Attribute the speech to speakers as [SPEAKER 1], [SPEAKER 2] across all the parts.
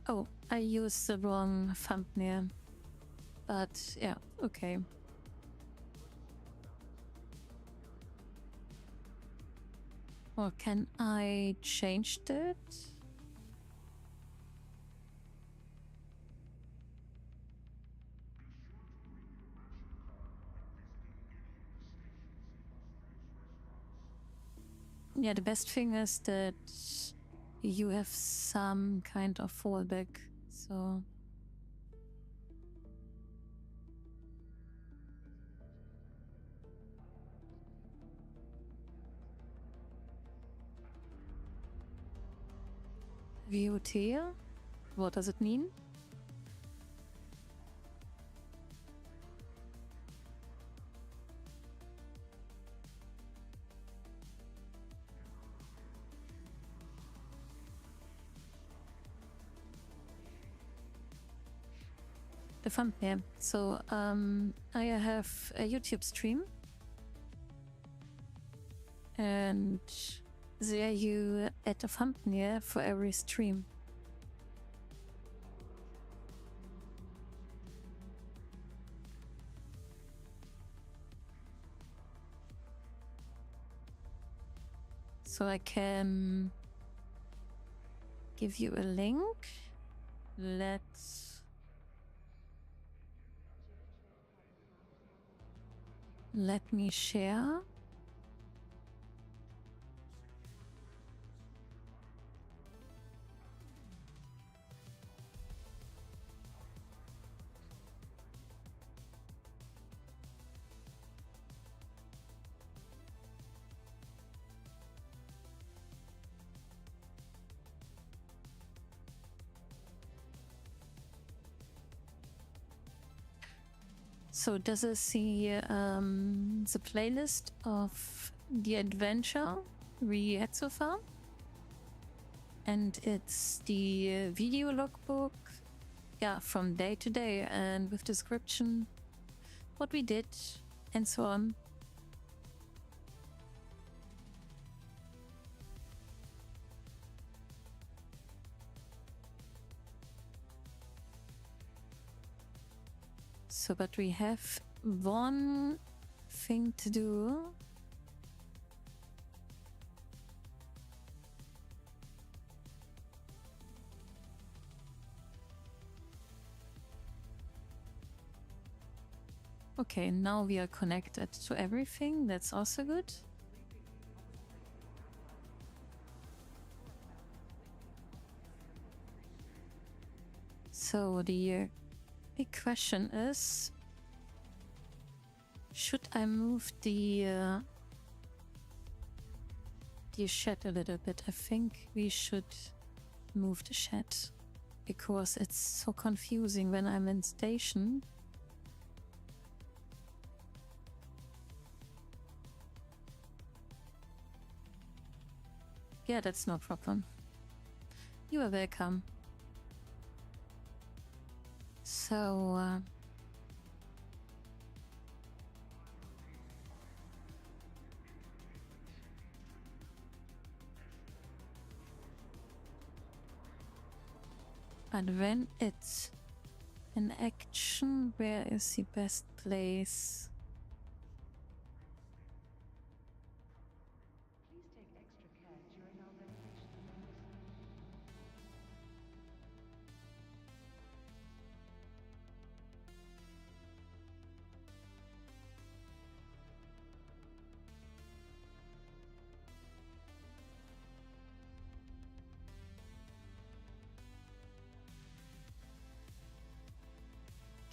[SPEAKER 1] Oh, I used the wrong thumbnail. But yeah, okay. Or can I change it? Yeah, the best thing is that you have some kind of fallback, so... VOT? What does it mean? The thumbnail. So I have a YouTube stream, and there you add a thumbnail for every stream. So I can give you a link. Let me share. So does it see the playlist of the adventure we had so far? And it's the video logbook, yeah, from day to day, and with description, what we did, and so on. So, but we have one thing to do. Okay, now we are connected to everything. That's also good. So the big question is, should I move the shed a little bit? I think we should move the shed because it's so confusing when I'm in station. Yeah, that's no problem. You are welcome. So, but when it's an action, where is the best place?
[SPEAKER 2] Please take extra care during our renovation events.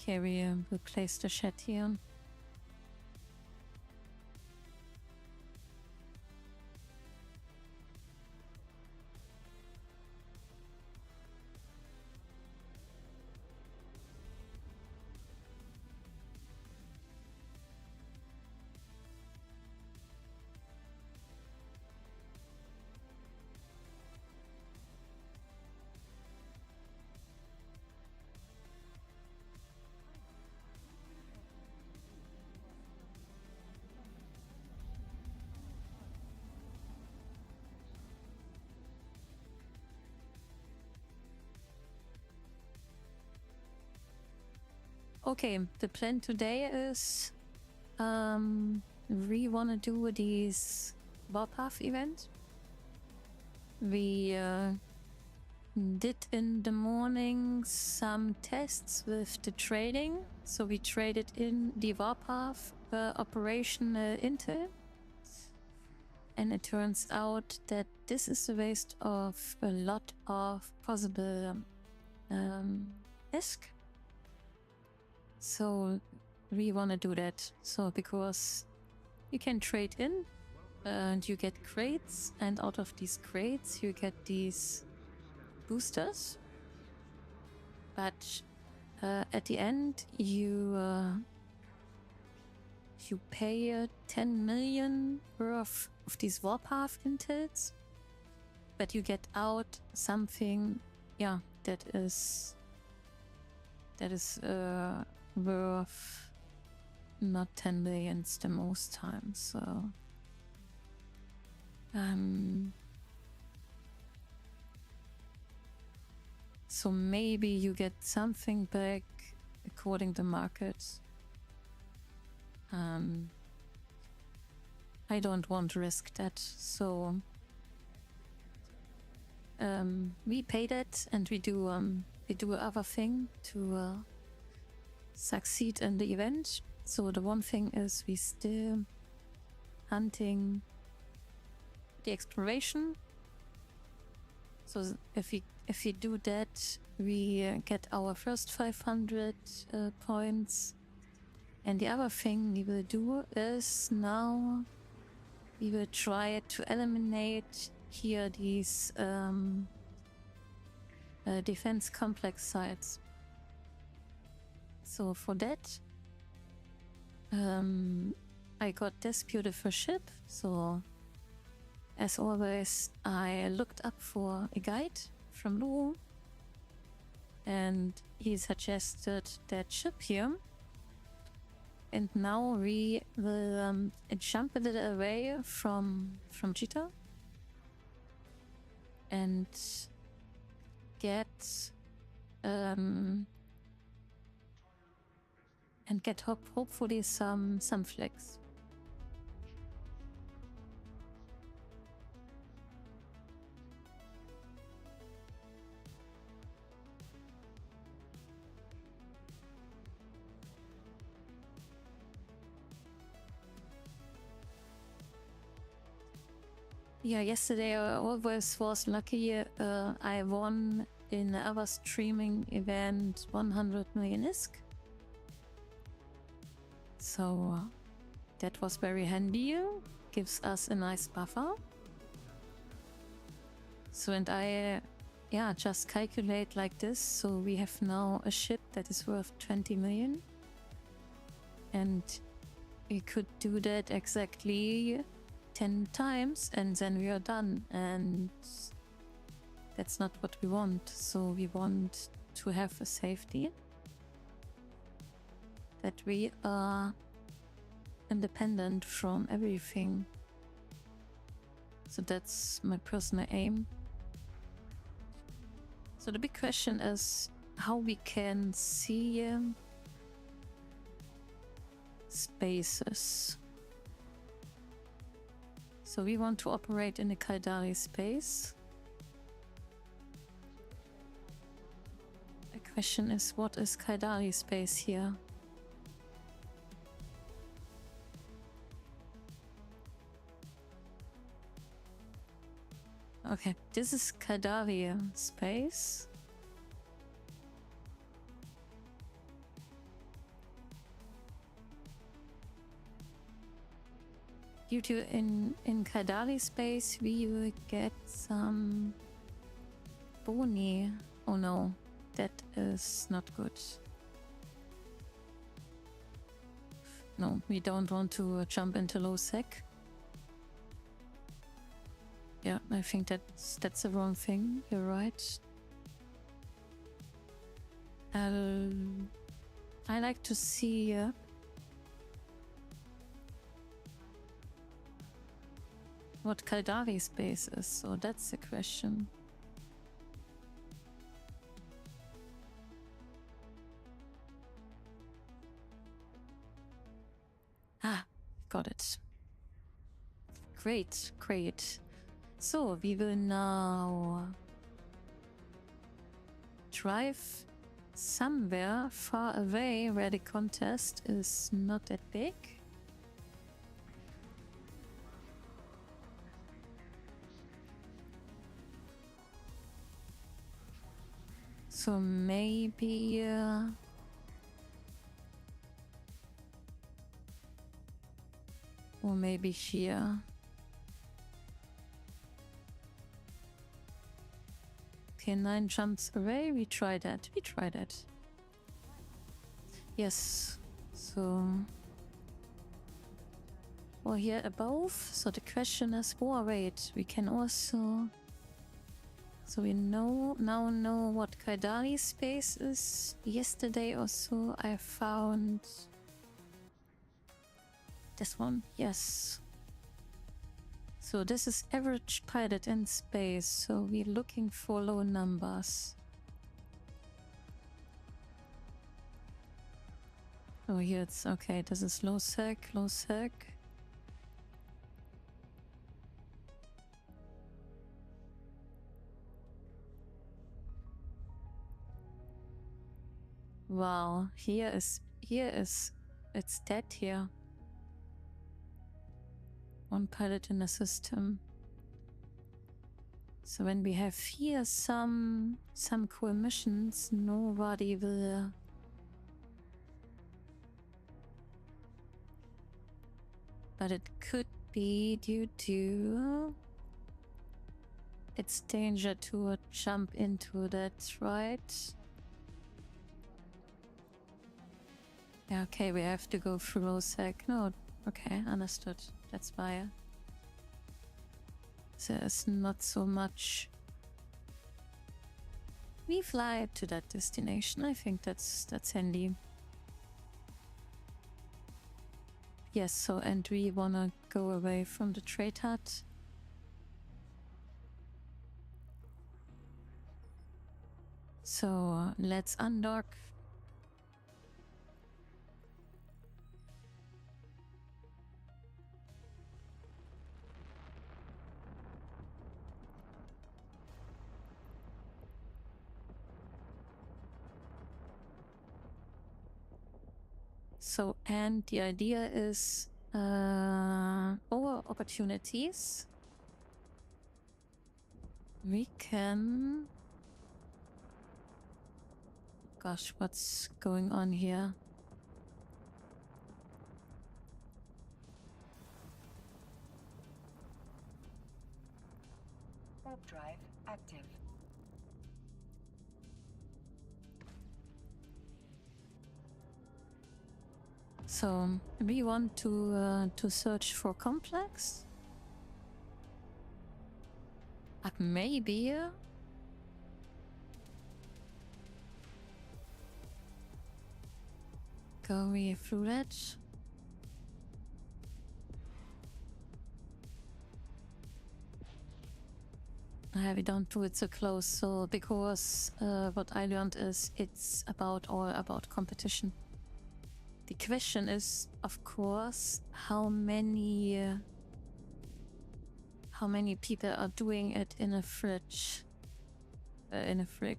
[SPEAKER 1] Okay, we will place the shed here. Okay, the plan today is we want to do this Warpath event. We did in the morning some tests with the trading. So we traded in the Warpath operational intel. And it turns out that this is a waste of a lot of possible risk. So we want to do that. So because you can trade in and you get crates, and out of these crates you get these boosters. But at the end you pay 10 million worth of these Warpath intels, but you get out something, yeah, that is worth not 10 millions the most times. So so maybe you get something back according to market. I don't want to risk that, so we pay that, and we do other thing to succeed in the event. So the one thing is we still hunting the exploration. So if we do that, we get our first 500 points. And the other thing we will do is now we will try to eliminate here these defense complex sites. So for that, I got this beautiful ship. So as always, I looked up for a guide from Loru, and he suggested that ship here. And now we will jump a little away from Cheetah and get hopefully some flags. Yeah, yesterday I always was lucky. I won in our streaming event 100 million ISK. So that was very handy. Gives us a nice buffer. So and I just calculate like this. So we have now a ship that is worth 20 million. And we could do that exactly 10 times and then we are done, and that's not what we want. So we want to have a safety, that we are independent from everything. So that's my personal aim. So the big question is how we can see spaces. So we want to operate in the Kaldari space. The question is, what is Kaldari space here? Okay, this is Kaldari space. Due to in Kaldari space, we will get some boni. Oh no, that is not good. No, we don't want to jump into low sec. Yeah, I think that's the wrong thing. You're right. I like to see what Kaldari space is, so that's the question. got it. Great, great. So we will now drive somewhere far away where the contest is not that big. So maybe or maybe here. Okay, 9 jumps away. We try that. We try that. Yes. So. Or here above. So the question is, oh wait, we can also. So we now know what Kaidari space is. Yesterday or so I found this one. Yes. So this is average pilot in space, so we're looking for low numbers. Oh, here it's okay. This is low sec, low sec. Wow, here is it's dead here. One pilot in the system. So when we have here some cool missions, nobody will. But it could be due to its danger to jump into that, right? Yeah, okay, we have to go through a sec. No, okay, understood. That's why there's not so much. We fly to that destination. I think that's handy. Yes, so and we wanna go away from the trade hut. So let's undock. So, and the idea is over opportunities. We can. Gosh, what's going on here?
[SPEAKER 2] Warp drive active.
[SPEAKER 1] So we want to search for complex. Maybe. Go we through that. We don't do it so close, so because what I learned is it's all about competition. The question is, of course, how many people are doing it in a fridge, in a frig.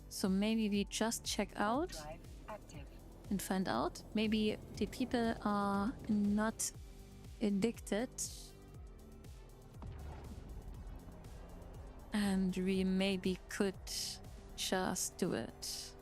[SPEAKER 1] So maybe we just check out and find out. Maybe the people are not addicted and we maybe could just do it.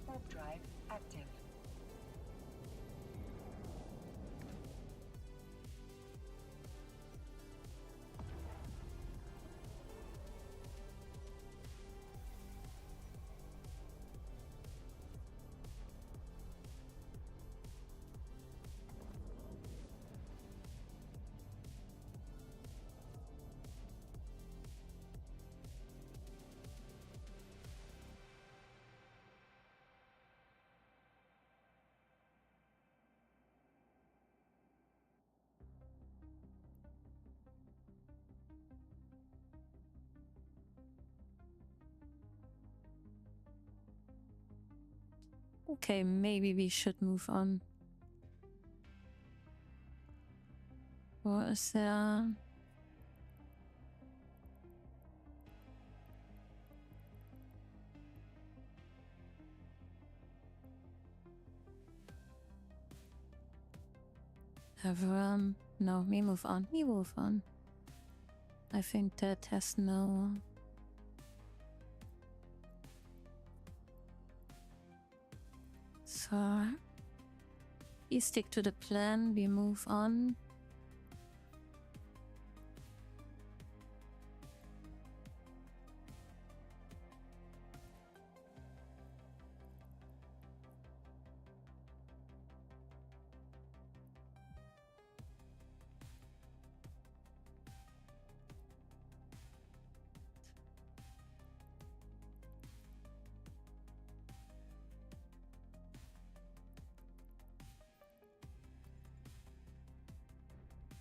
[SPEAKER 2] Warp drive active.
[SPEAKER 1] Okay, maybe we should move on. Or is there... no, we move on. We move on. I think that has no... So... we stick to the plan, we move on.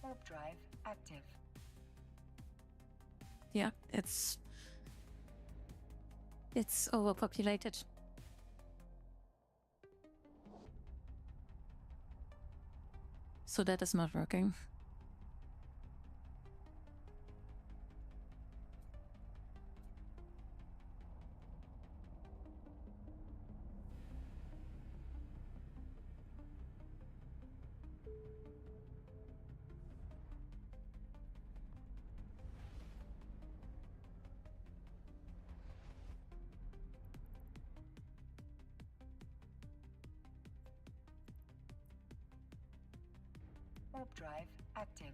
[SPEAKER 2] Warp drive active.
[SPEAKER 1] Yeah, it's overpopulated. So that is not working.
[SPEAKER 2] Warp drive active.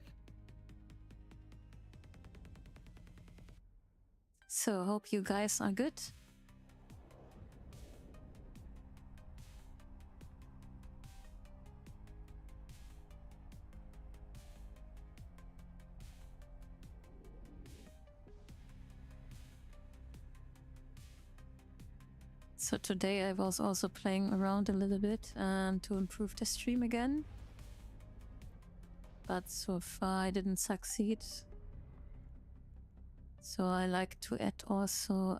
[SPEAKER 1] So hope you guys are good. So today I was also playing around a little bit to improve the stream again. But so far I didn't succeed. So I like to add also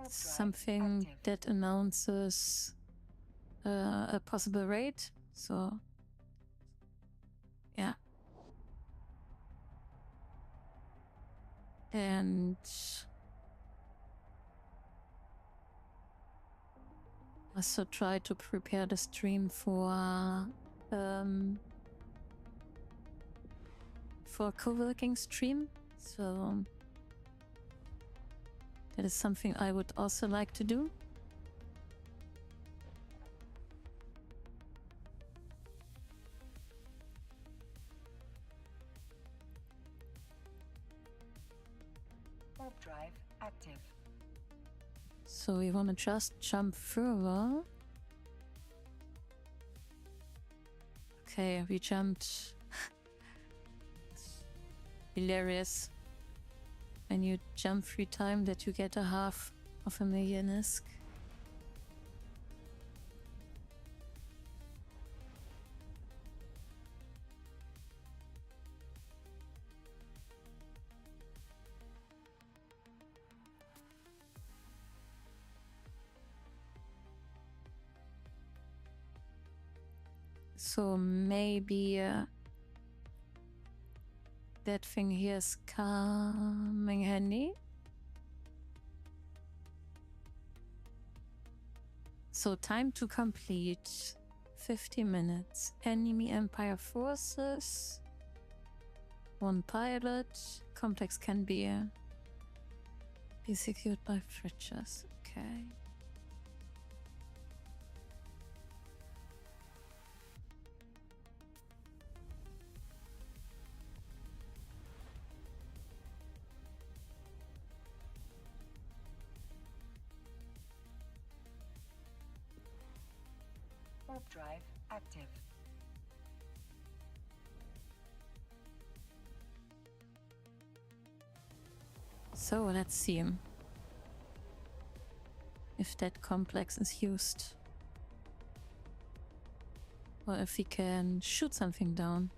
[SPEAKER 1] something that announces a possible raid. So yeah. And also try to prepare the stream for a co-working stream. So that is something I would also like to do.
[SPEAKER 2] Warp drive active.
[SPEAKER 1] So we want to just jump further. Okay, we jumped. Hilarious. When you jump 3 times that you get a half of a million-esque. So maybe that thing here is coming handy. So time to complete 50 minutes. Enemy Empire forces. 1 pilot. Complex can be secured by fridges. Okay.
[SPEAKER 2] Warp drive active.
[SPEAKER 1] So let's see if that complex is used. Or if we can shoot something down.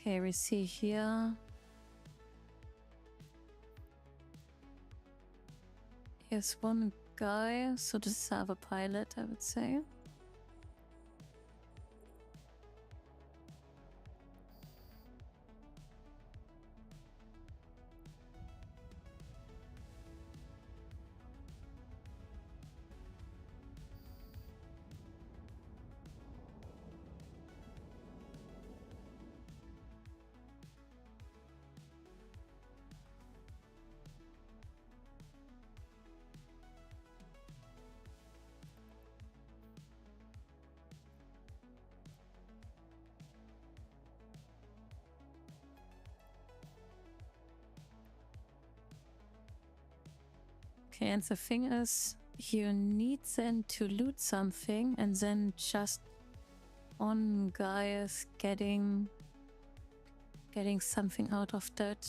[SPEAKER 1] Okay, we see here. Here's one guy, so this is our pilot, I would say. Okay, and the thing is, you need then to loot something, and then just one guy is getting something out of that.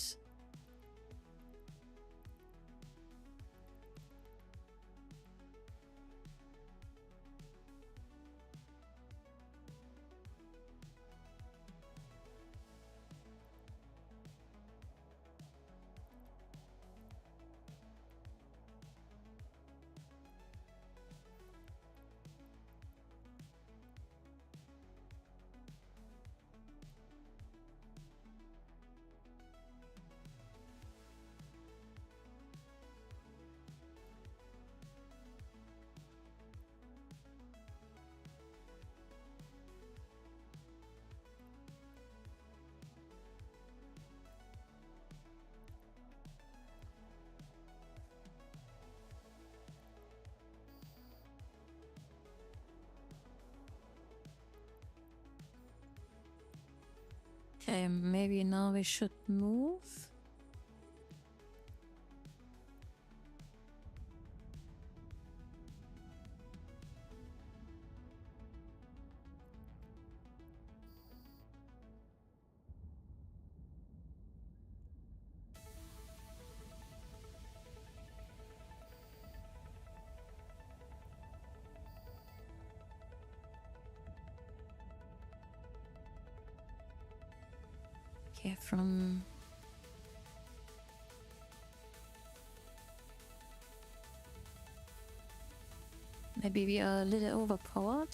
[SPEAKER 1] Okay, maybe now we should move. Okay, from maybe we are a little overpowered.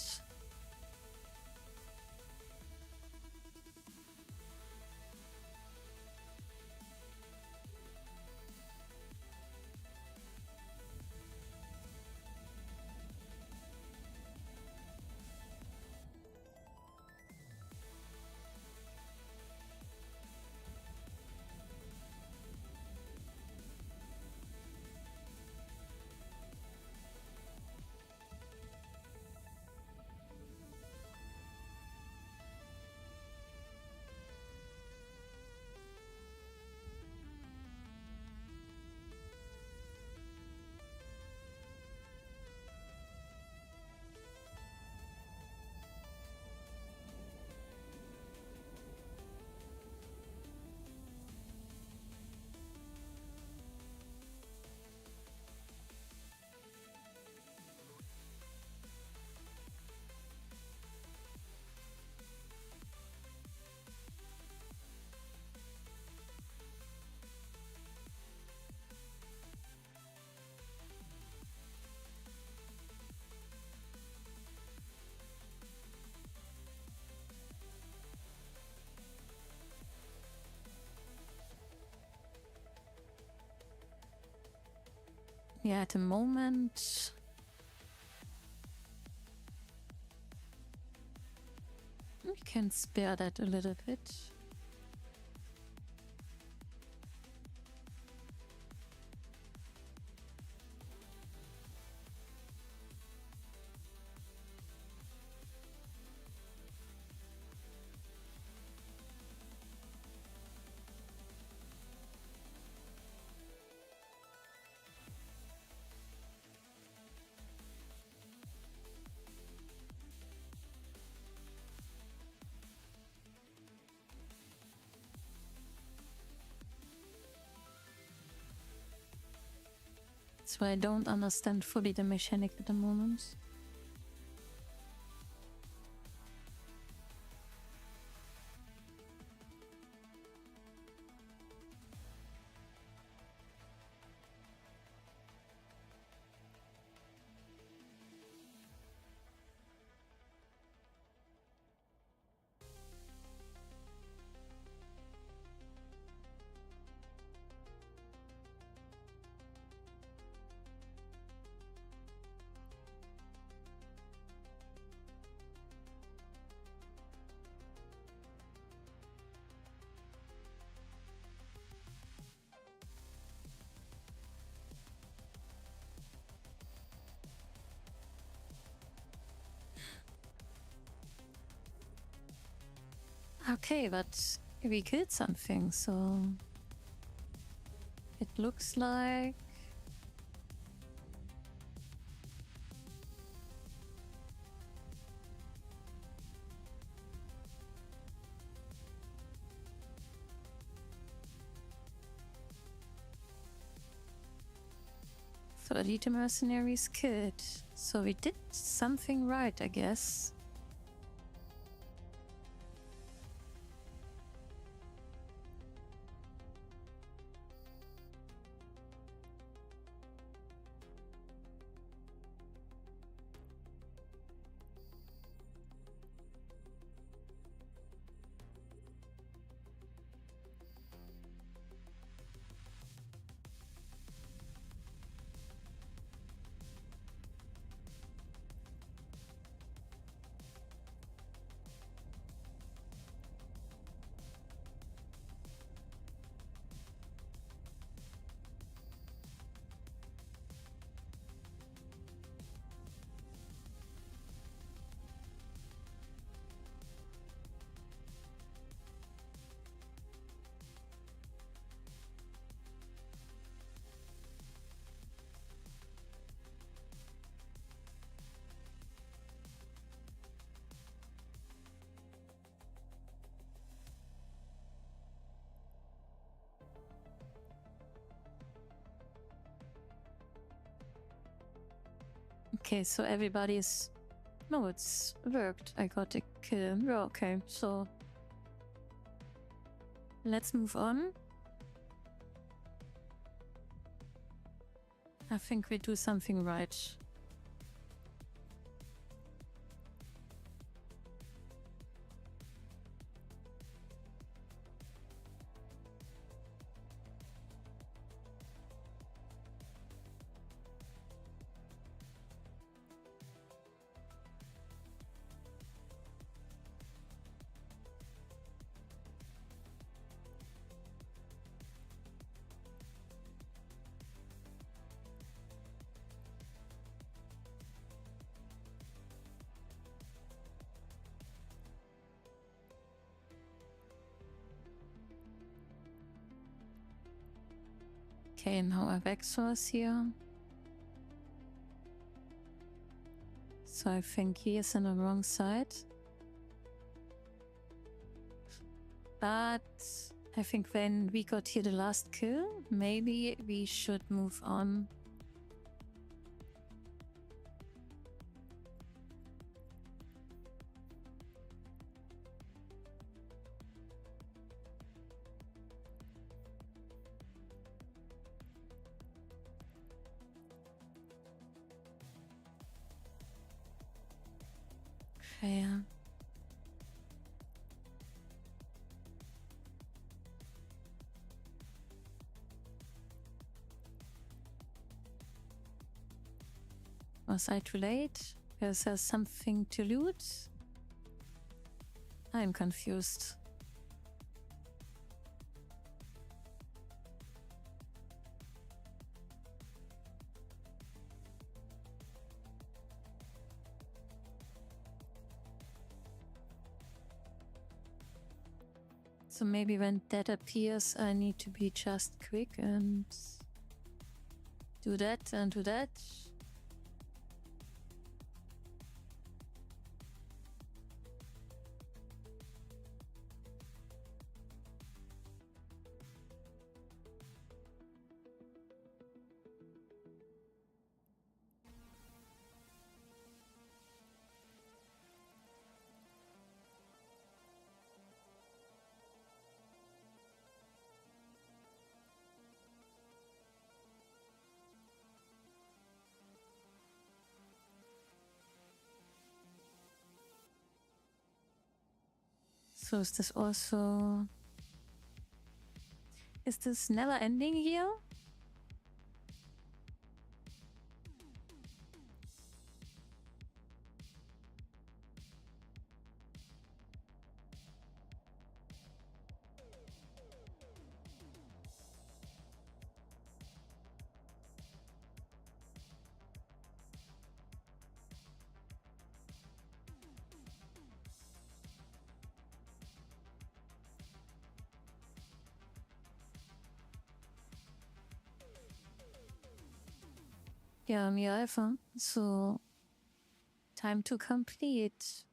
[SPEAKER 1] Yeah, at the moment we can spare that a little bit. So I don't understand fully the mechanic at the moment. Okay, but we killed something, so it looks like so elite mercenaries killed. So we did something right, I guess. Okay, so everybody's... No, it's worked. I got a kill. Yeah, okay, so... Let's move on. I think we do something right. Okay, now I have Exors here. So I think he is on the wrong side. But I think when we got here the last kill, maybe we should move on. Yeah. Was I too late? Is there something to loot? I'm confused. So maybe when that appears, I need to be just quick and do that and do that. So is this also... Is this never ending here? Ja, mir einfach. So, time to complete.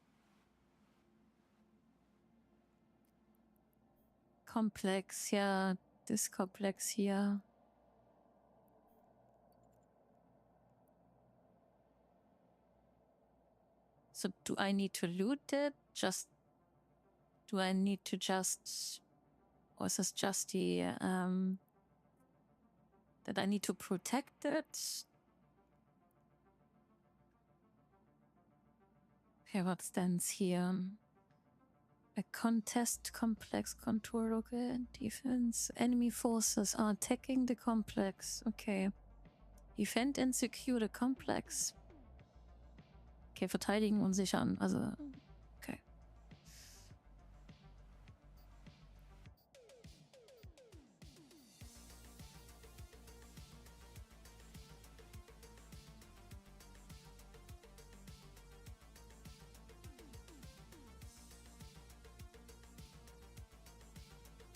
[SPEAKER 1] Complex, yeah, this complex here. So do I need to loot it? Do I need to or is this just the, that I need to protect it? Okay, what stands here? A contest complex control, okay, defense. Enemy forces are attacking the complex, okay. Defend and secure the complex. Okay, verteidigen und sichern, also, okay.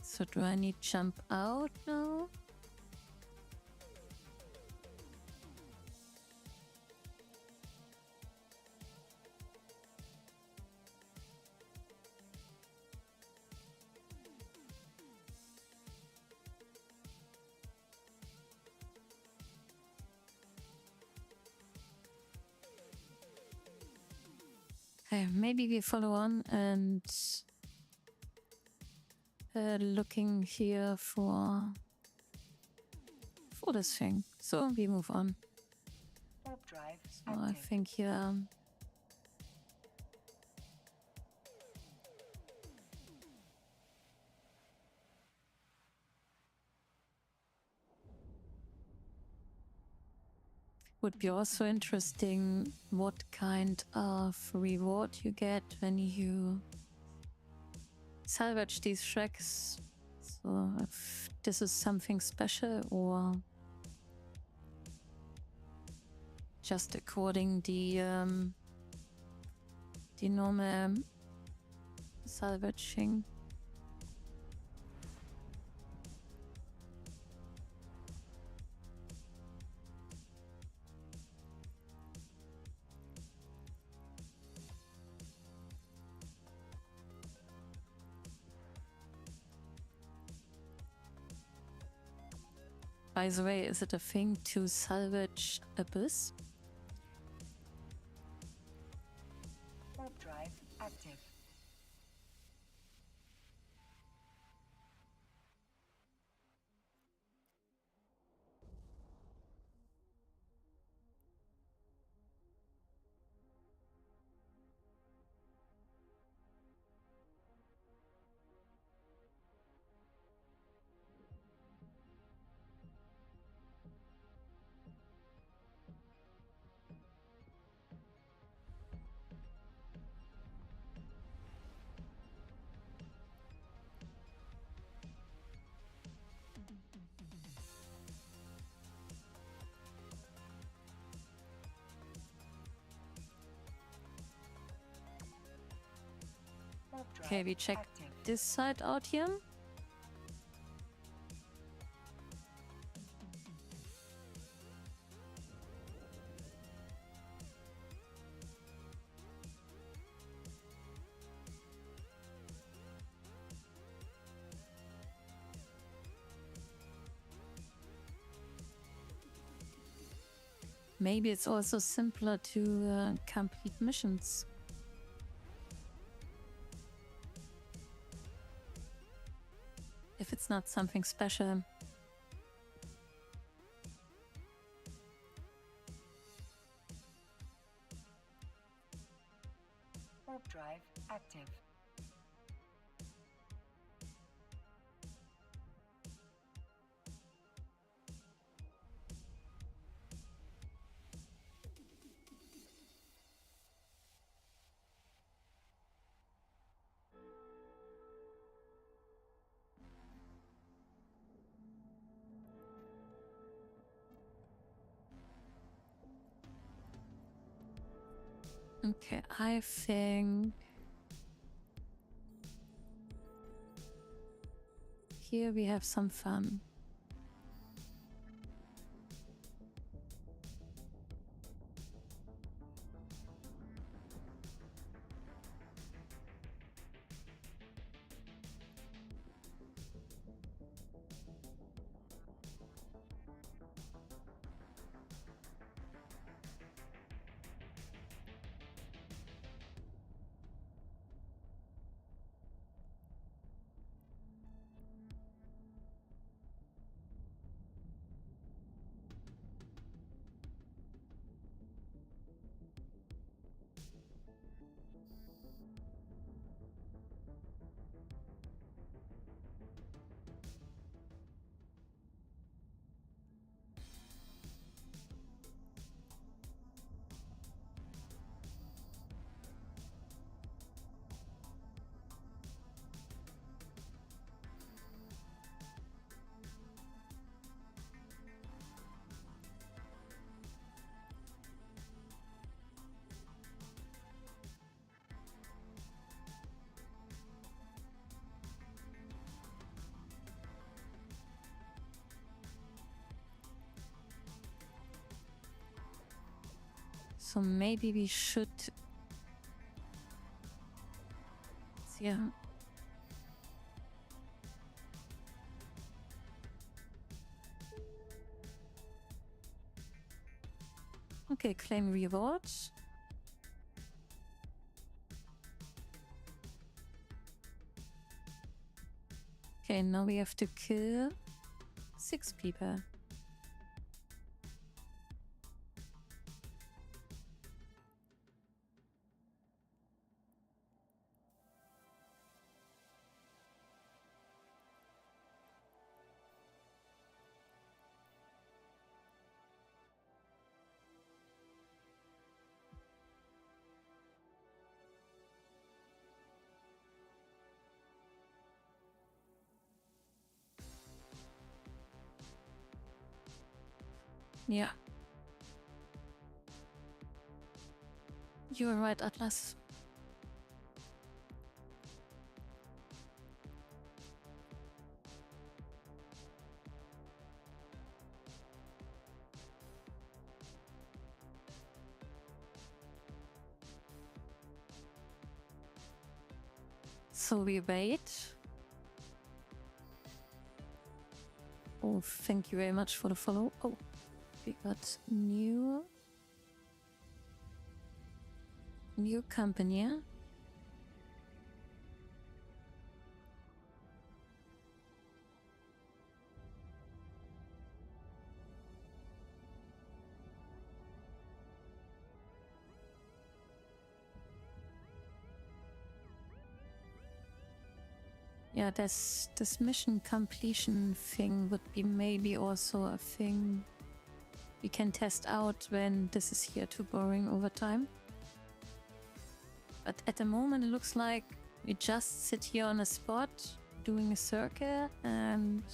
[SPEAKER 1] So do I need jump out now? Okay, maybe we follow on and looking here for this thing. So we move on.
[SPEAKER 2] Warp drive
[SPEAKER 1] So I
[SPEAKER 2] active.
[SPEAKER 1] think here would be also interesting what kind of reward you get when you salvage these tracks. So if this is something special or just according the normal salvaging. By the way, is it a thing to salvage Abyss?
[SPEAKER 2] Warp drive active. Warp drive
[SPEAKER 1] Okay, we check
[SPEAKER 2] active.
[SPEAKER 1] this side out here. Maybe it's also simpler to complete missions. If it's not something special.
[SPEAKER 2] Warp drive active.
[SPEAKER 1] Okay, I think here we have some fun. So maybe we should... Yeah. Okay, claim rewards. Okay, now we have to kill 6 people. Yeah. You were right, Atlas. So we wait. Oh, thank you very much for the follow. Oh, we got new company. Yeah, this mission completion thing would be maybe also a thing we can test out when this is here too boring over time. But at the moment it looks like we just sit here on a spot doing a circle and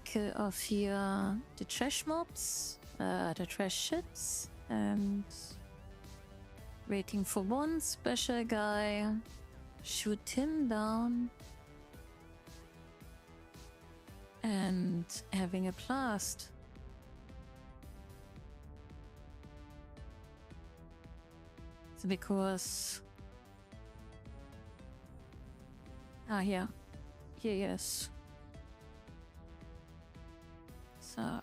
[SPEAKER 1] kill off here the trash mobs, the trash ships, and waiting for one special guy, shoot him down, and having a blast. So because... Ah, yeah. Here, yes. So...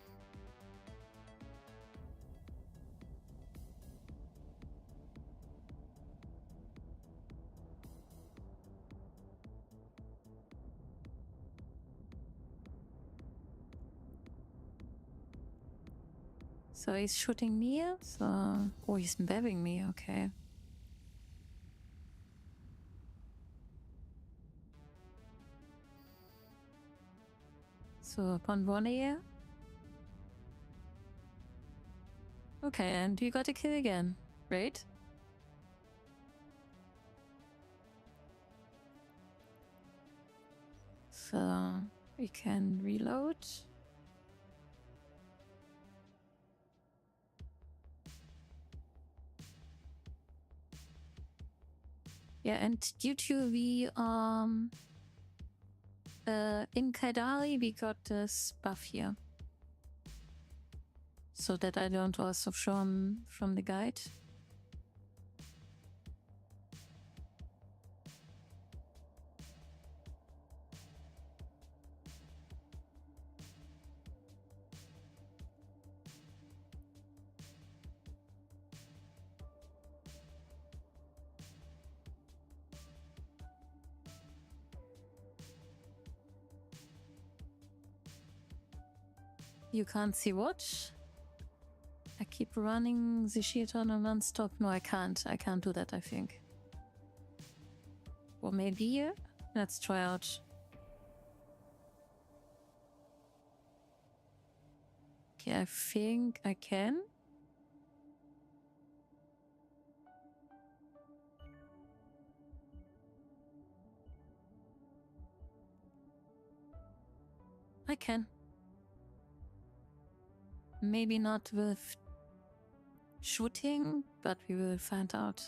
[SPEAKER 1] So he's shooting me, so... Oh, he's babbing me, okay. So upon 1 AM? Okay, and you got a kill again, right? So we can reload. Yeah, and due to the in Kaidari we got this buff here. So that I learned also from the guide. You can't see what? I keep running the shield on non-stop. No, I can't. I can't do that, I think. Or maybe... Let's try out. Okay, I think I can. I can. Maybe not with shooting, but we will find out.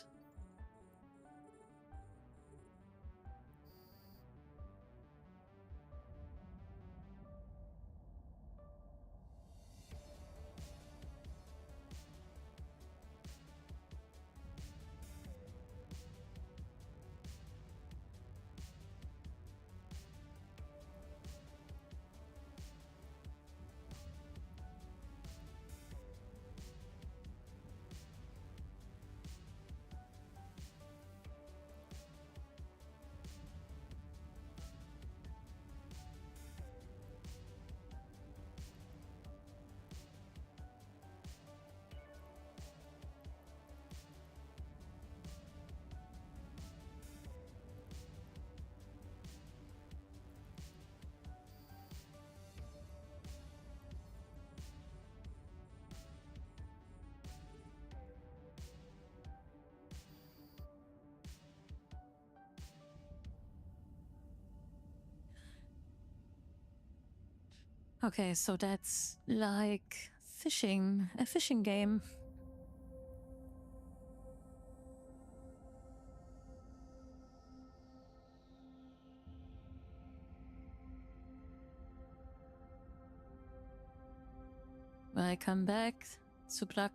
[SPEAKER 1] Okay, so that's like fishing, a fishing game. When I come back, Zublak.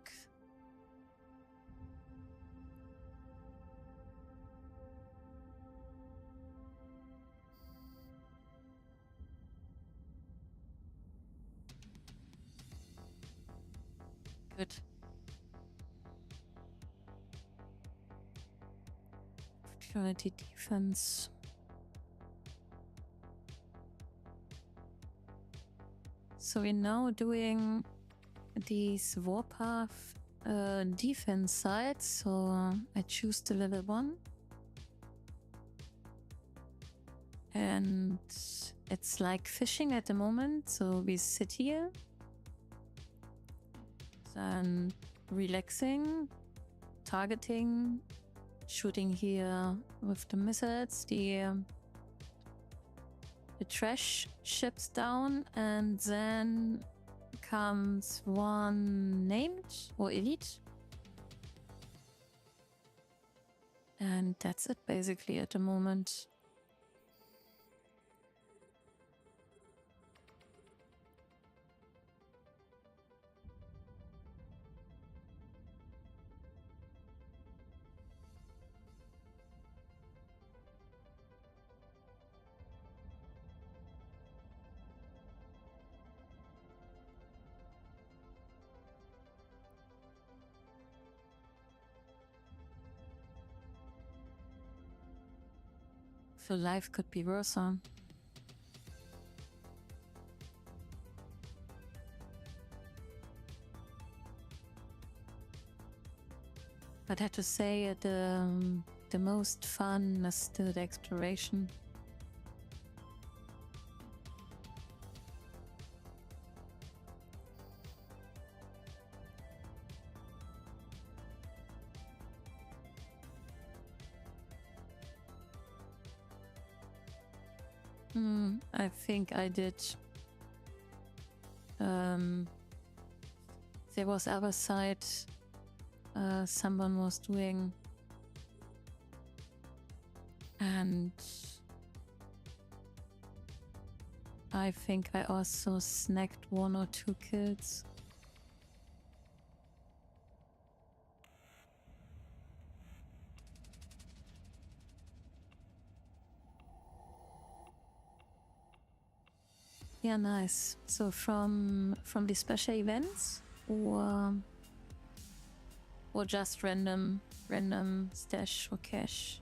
[SPEAKER 1] Good. Opportunity defense. So we're now doing these Warpath defense sides. So I choose the level 1. And it's like fishing at the moment. So we sit here. Then relaxing, targeting, shooting here with the missiles, the trash ships down, and then comes one named or elite. And that's it basically at the moment. So life could be worse, huh? But I have to say the most fun is still the exploration. I think I did. There was other side someone was doing, and I think I also snagged 1 or 2 kills. Yeah, nice. So from the special events or just random stash or cash?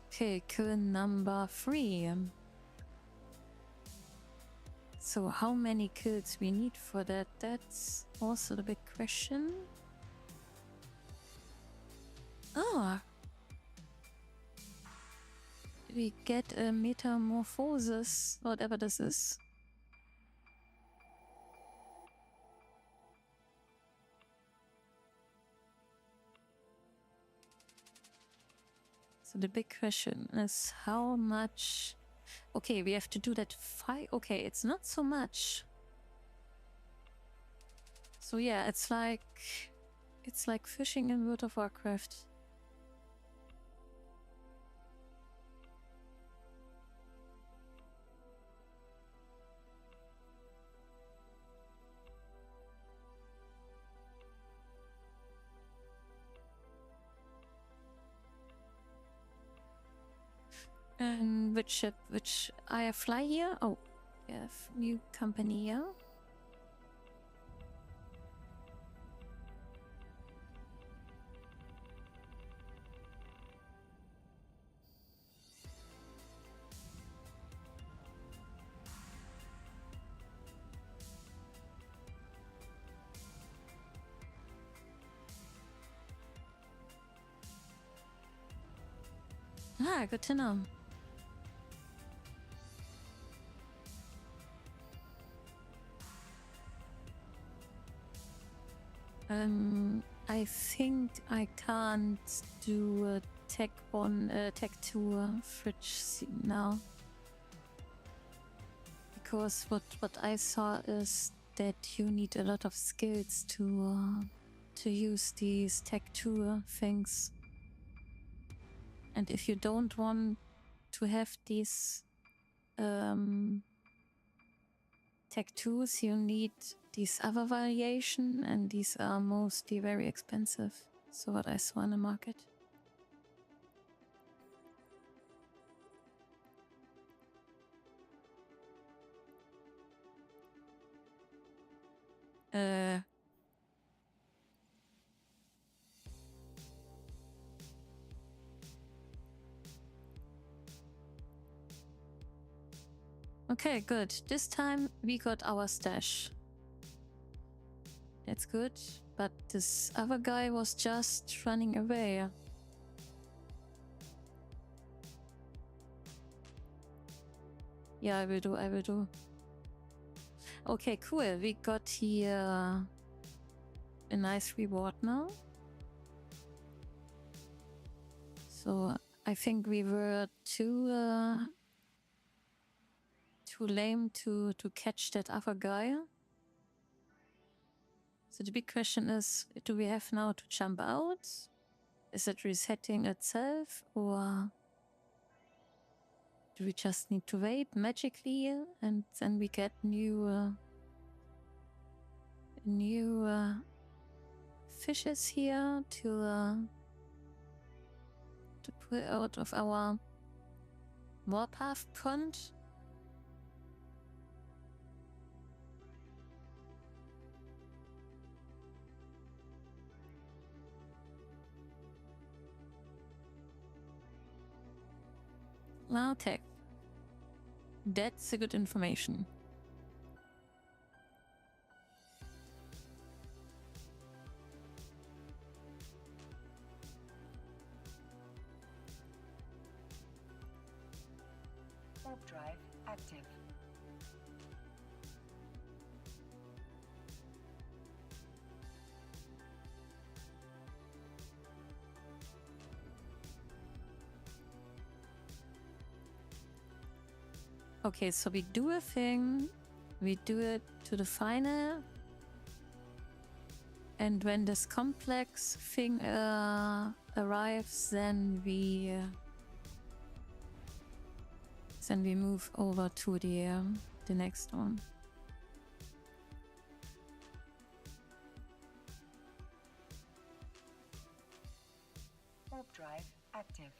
[SPEAKER 1] Okay, kill number 3. So how many kills we need for that? That's also the big question. Ah! We get a metamorphosis, whatever this is. So the big question is how much... Okay, we have to do that 5... Okay, it's not so much. So yeah, it's like fishing in World of Warcraft. And which ship? Which I fly here? Oh, we have new company here. Ah, good to know. I think I can't do a Tech 2 fridge scene now. Because what I saw is that you need a lot of skills to use these Tech 2 things. And if you don't want to have these Tech 2s, you need these other variation, and these are mostly very expensive. So what I saw in the market. Okay, good. This time we got our stash. That's good. But this other guy was just running away. Yeah, I will do. Okay, cool. We got here a nice reward now. So I think we were too lame to catch that other guy. So the big question is, do we have now to jump out? Is it resetting itself, or do we just need to wait magically and then we get new fishes here to pull out of our Warpath pond? Well, tech. That's a good information.
[SPEAKER 2] Warp drive active.
[SPEAKER 1] Okay, so we do a thing, we do it to the final, and when this complex thing arrives, then we move over to the next one.
[SPEAKER 2] Warp drive active.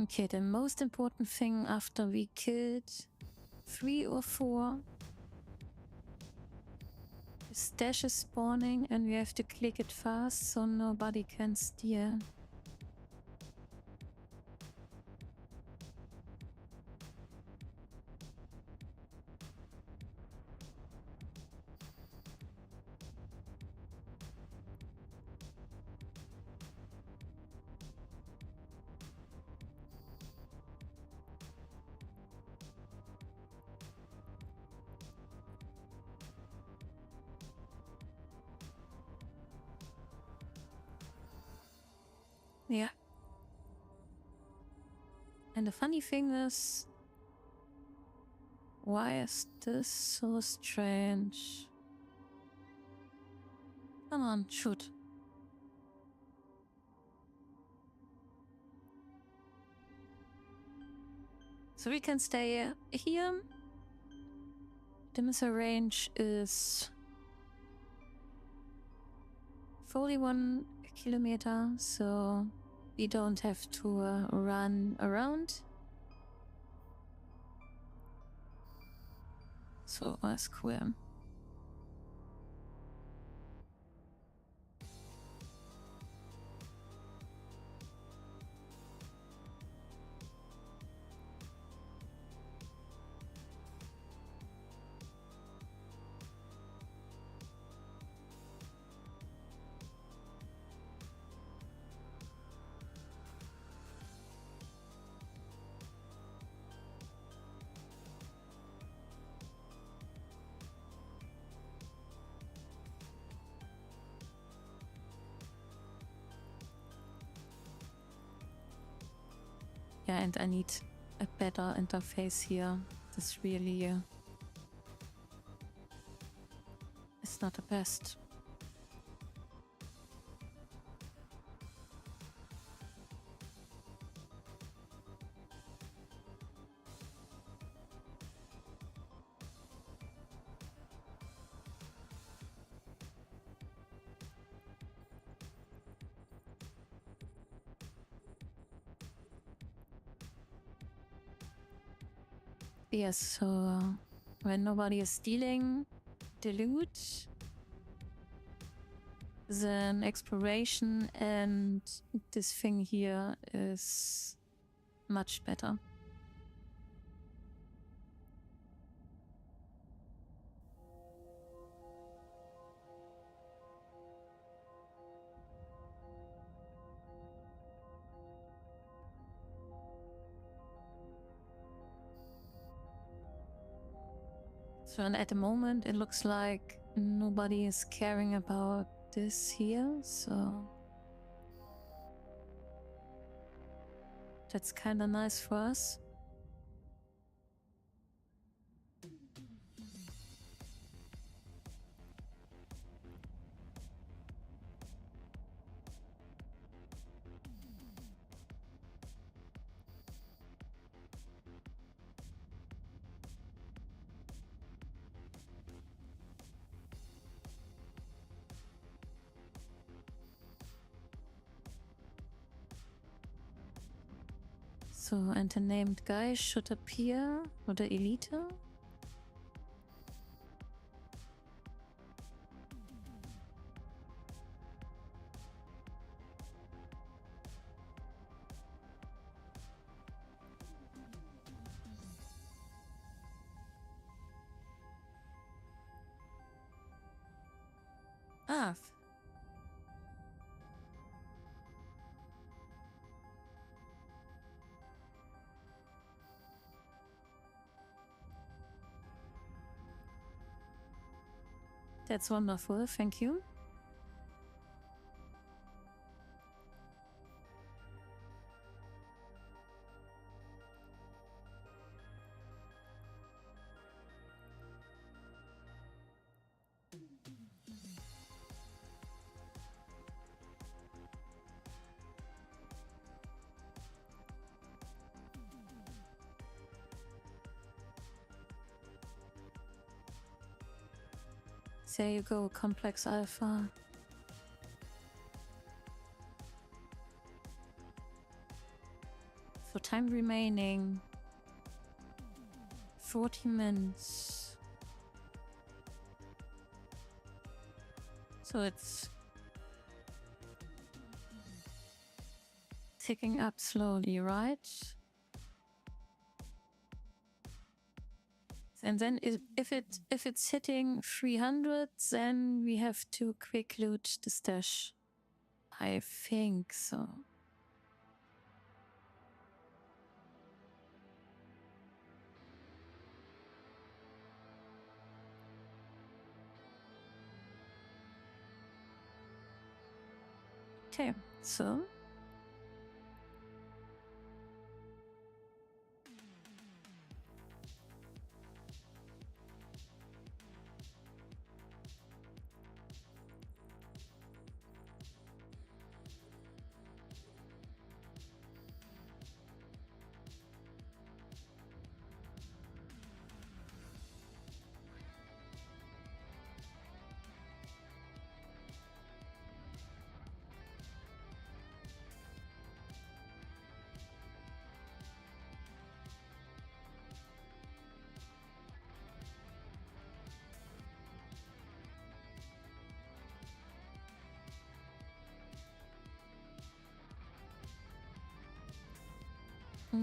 [SPEAKER 1] Okay, the most important thing after we killed 3 or 4, the stash is spawning and we have to click it fast so nobody can steal. Yeah. And the funny thing is, why is this so strange? Come on, shoot. So we can stay here. The missile range is 41 kilometer, so we don't have to run around. So that's cool. Yeah, and I need a better interface here. This really is not the best. Yes, so when nobody is stealing the loot, then exploration and this thing here is much better. So and at the moment it looks like nobody is caring about this here, so that's kind of nice for us. So, and the named guy should appear, or the elite. Ah. That's wonderful, thank you. There you go, complex alpha. So time remaining 40 minutes. So it's ticking up slowly, right? And then if it's hitting 300, then we have to quick loot the stash. I think so. Okay, so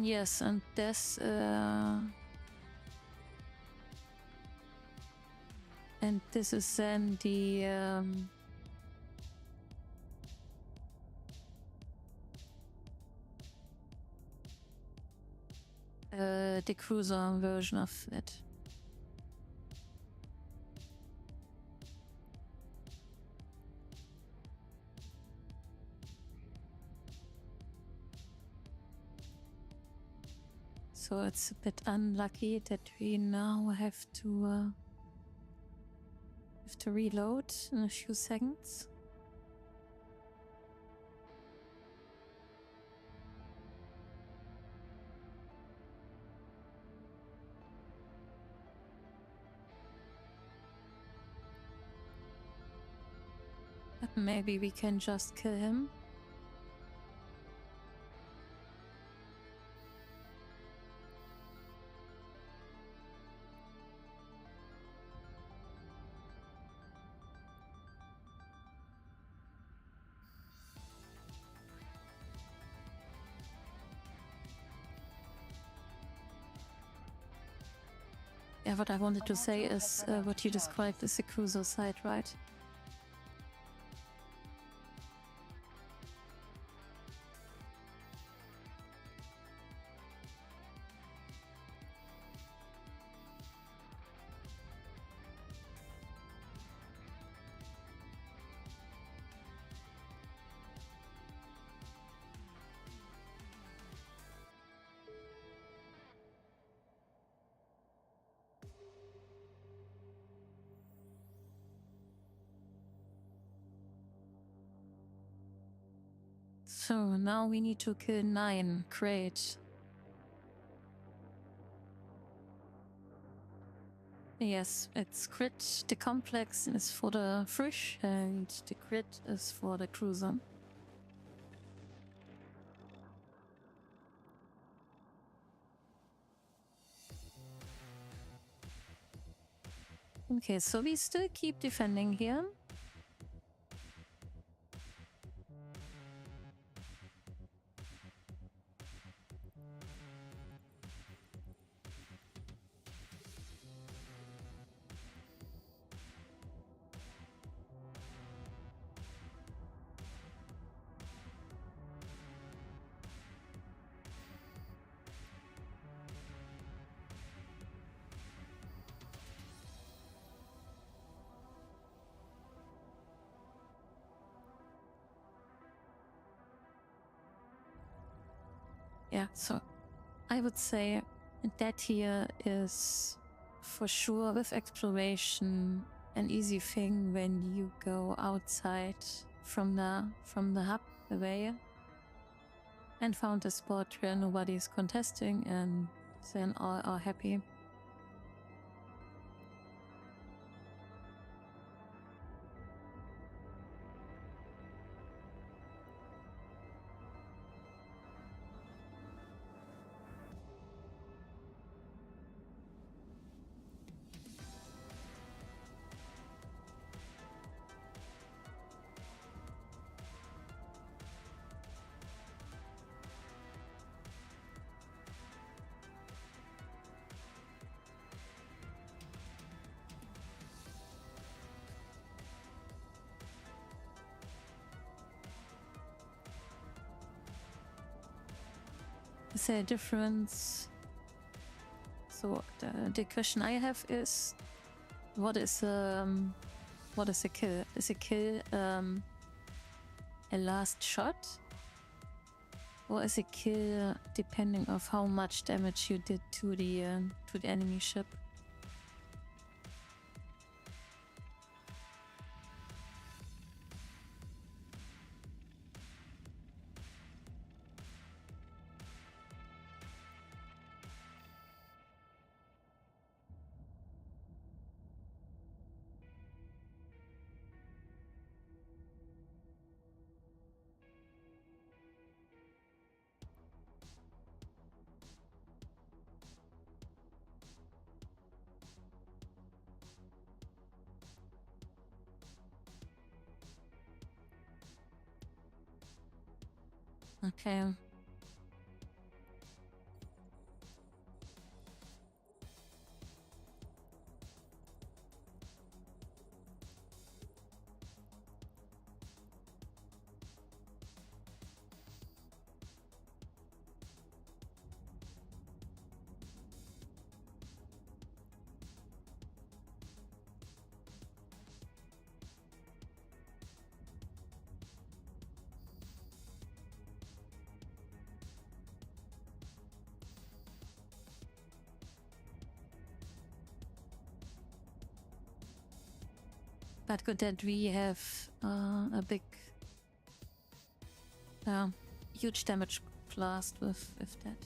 [SPEAKER 1] Yes, and this is then the cruiser version of it. So it's a bit unlucky that we now have to reload in a few seconds. But maybe we can just kill him. Yeah, what I wanted to say is what you described as the cruiser side, right? So now we need to kill 9. Great. Yes, it's crit. The complex is for the frisch and the crit is for the cruiser. Okay, so we still keep defending here. Yeah, so I would say that here is for sure with exploration an easy thing when you go outside from the hub away and found a spot where nobody is contesting, and then all are happy. Is there a difference? So the question I have is, what is a kill? Is a kill a last shot, or is a kill depending of how much damage you did to the enemy ship? Okay. But good that we have a big, huge damage blast with that.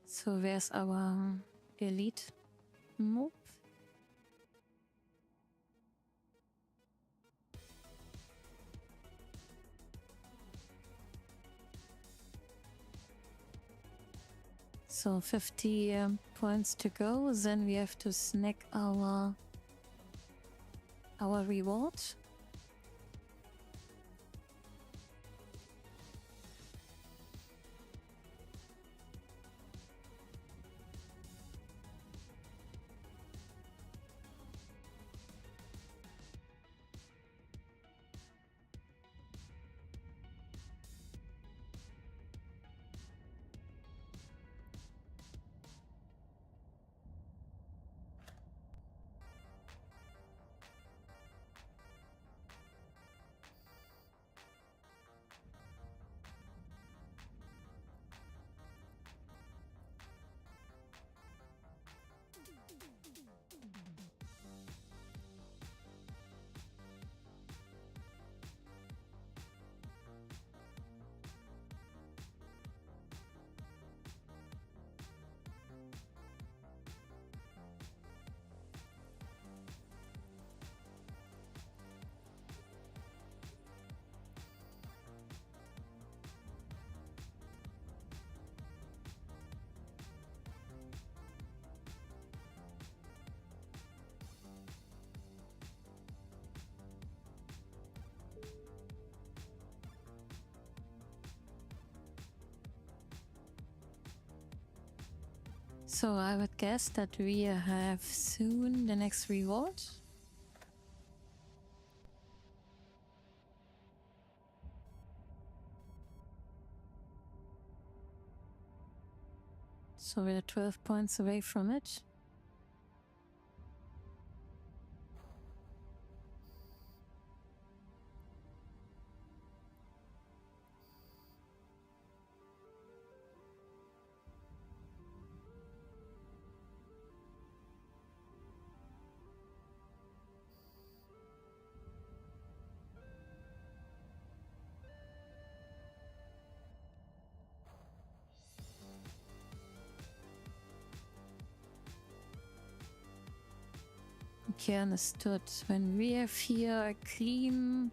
[SPEAKER 1] So where's our elite move? So 50 points to go. Then we have to snack our reward. So I would guess that we have soon the next reward. So we're 12 points away from it. Okay, understood. When we have here a clean...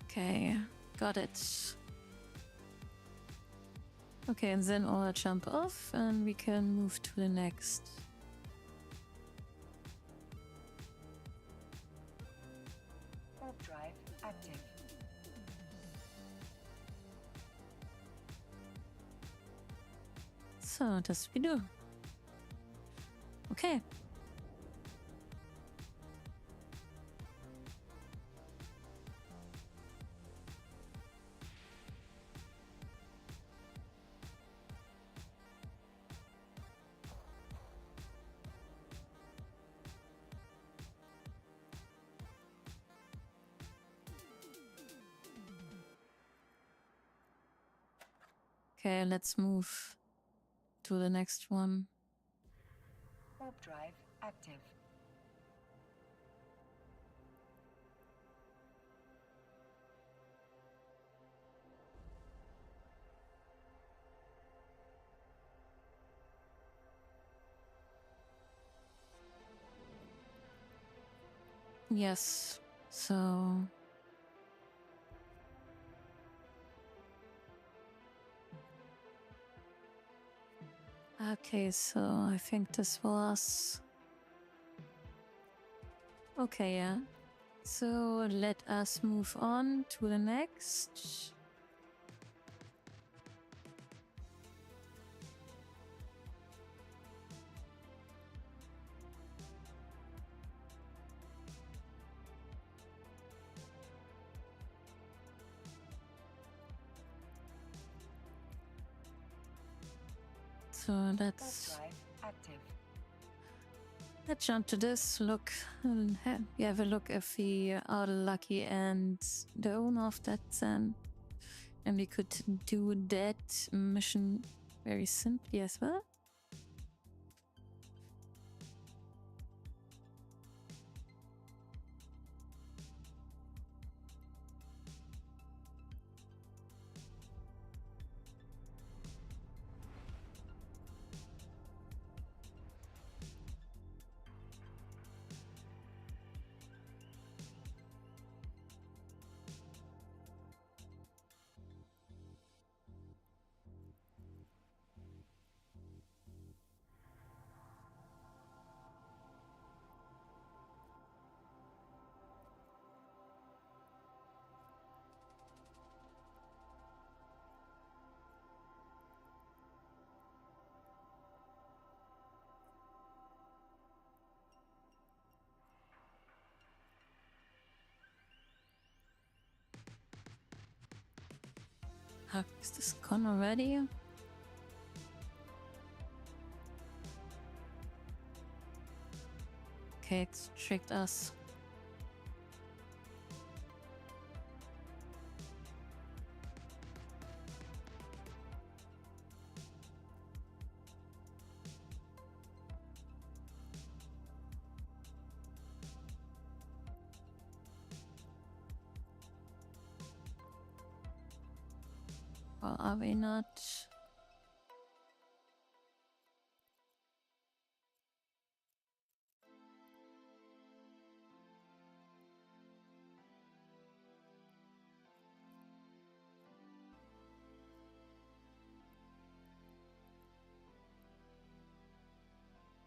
[SPEAKER 1] Okay, got it. Okay, and then I'll jump off and we can move to the next.
[SPEAKER 2] Warp drive active.
[SPEAKER 1] So, das we do. Okay. Okay, let's move to the next one.
[SPEAKER 2] Warp drive active.
[SPEAKER 1] Yes, so... Okay, so I think this was... Okay, yeah. So let us move on to the next. So let's jump to this. Look, we have a look if we are lucky and the owner of that then. And we could do that mission very simply as well. Is this gone already? Okay, it's tricked us. Or are we not?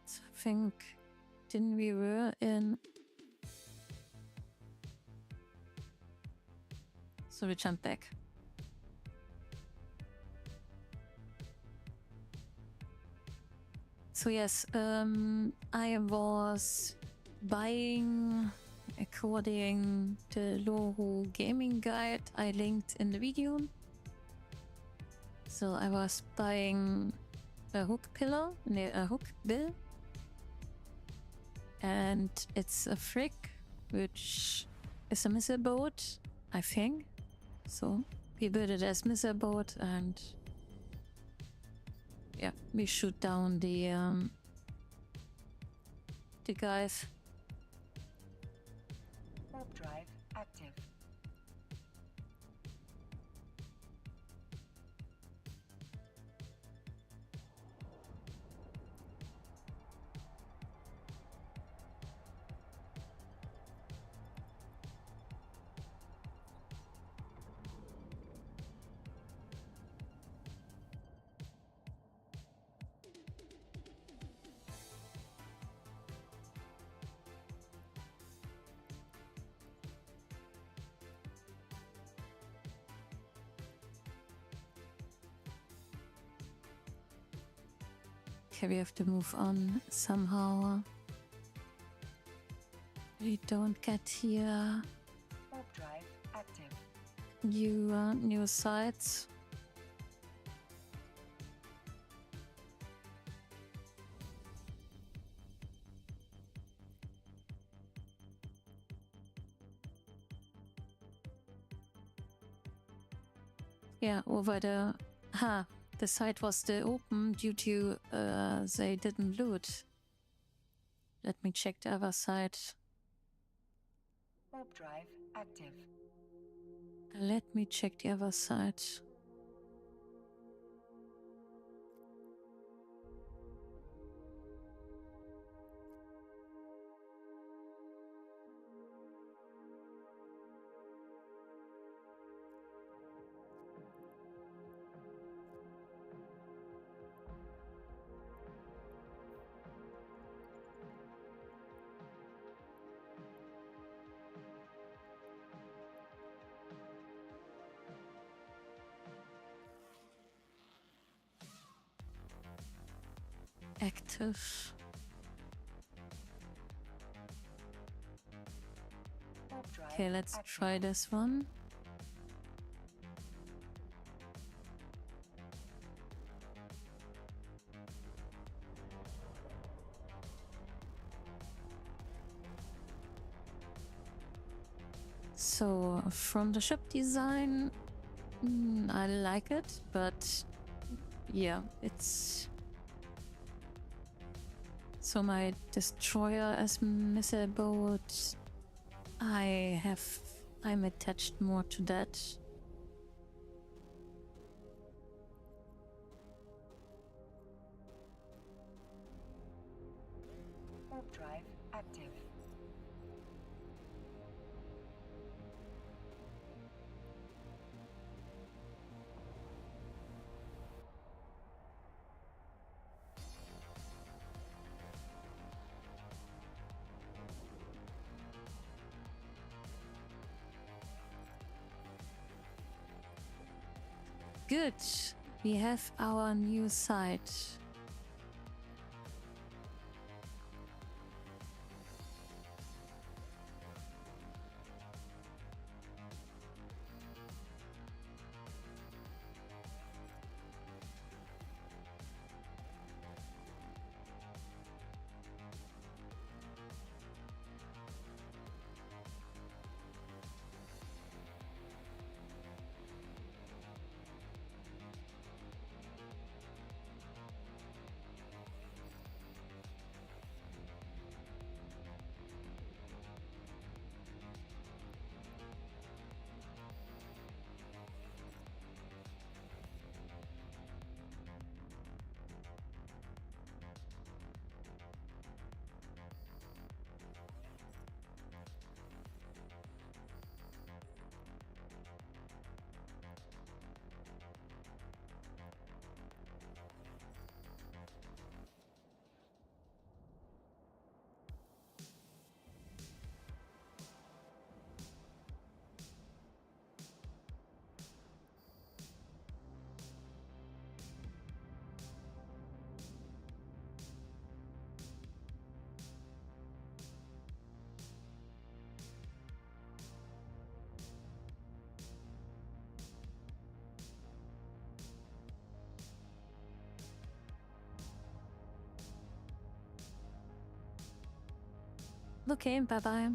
[SPEAKER 1] So I think, didn't we were in? So we jump back. So yes, I was buying according to Loru Gaming Guide I linked in the video. So I was buying a hook pillar, a hook bill, and it's a frick, which is a missile boat, I think. So we build it as missile boat, and yeah, we shoot down the guys.
[SPEAKER 2] Warp drive active.
[SPEAKER 1] Okay, we have to move on somehow. We don't get here
[SPEAKER 2] Warp drive active.
[SPEAKER 1] new sites. Yeah, over the site was still open due to they didn't loot. Let me check the other site.
[SPEAKER 2] Warp drive active.
[SPEAKER 1] Let me check the other site. active.
[SPEAKER 2] Warp drive
[SPEAKER 1] Okay, let's
[SPEAKER 2] active.
[SPEAKER 1] try this one. So from the ship design, I like it, but yeah, it's... So my destroyer as missile boat, I'm attached more to that.
[SPEAKER 2] Warp drive active.
[SPEAKER 1] Good, we have our new site. Okay, bye bye.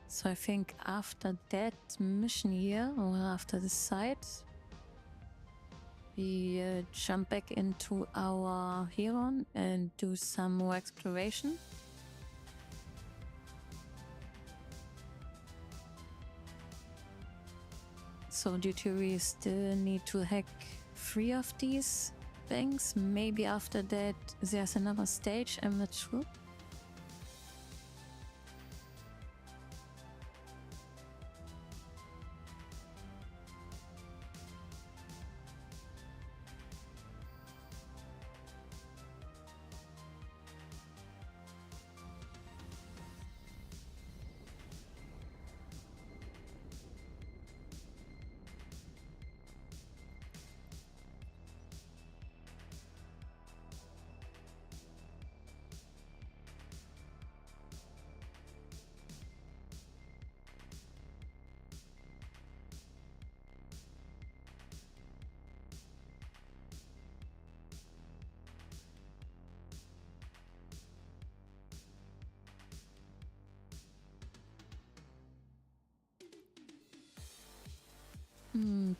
[SPEAKER 1] So I think after that mission here, or after the site, we jump back into our Heron and do some more exploration. So due to we still need to hack 3 of these things. Maybe after that there's another stage, I'm not sure.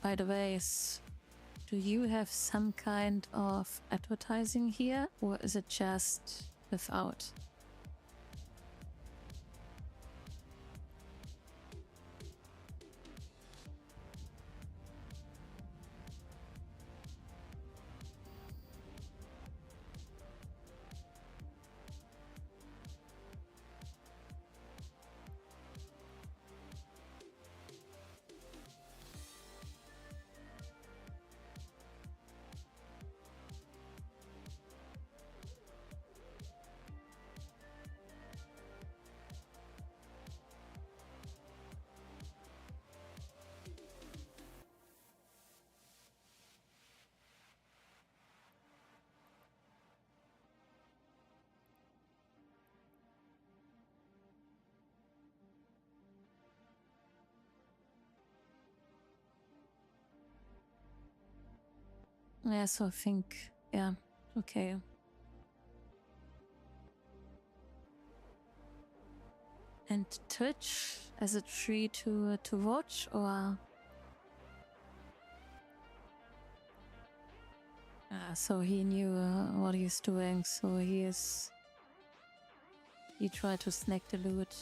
[SPEAKER 1] By the way, do you have some kind of advertising here, or is it just without? Yeah, so I think, yeah, okay. And Twitch, is it free to watch, or? So he knew what he's doing, so he tried to snag the loot.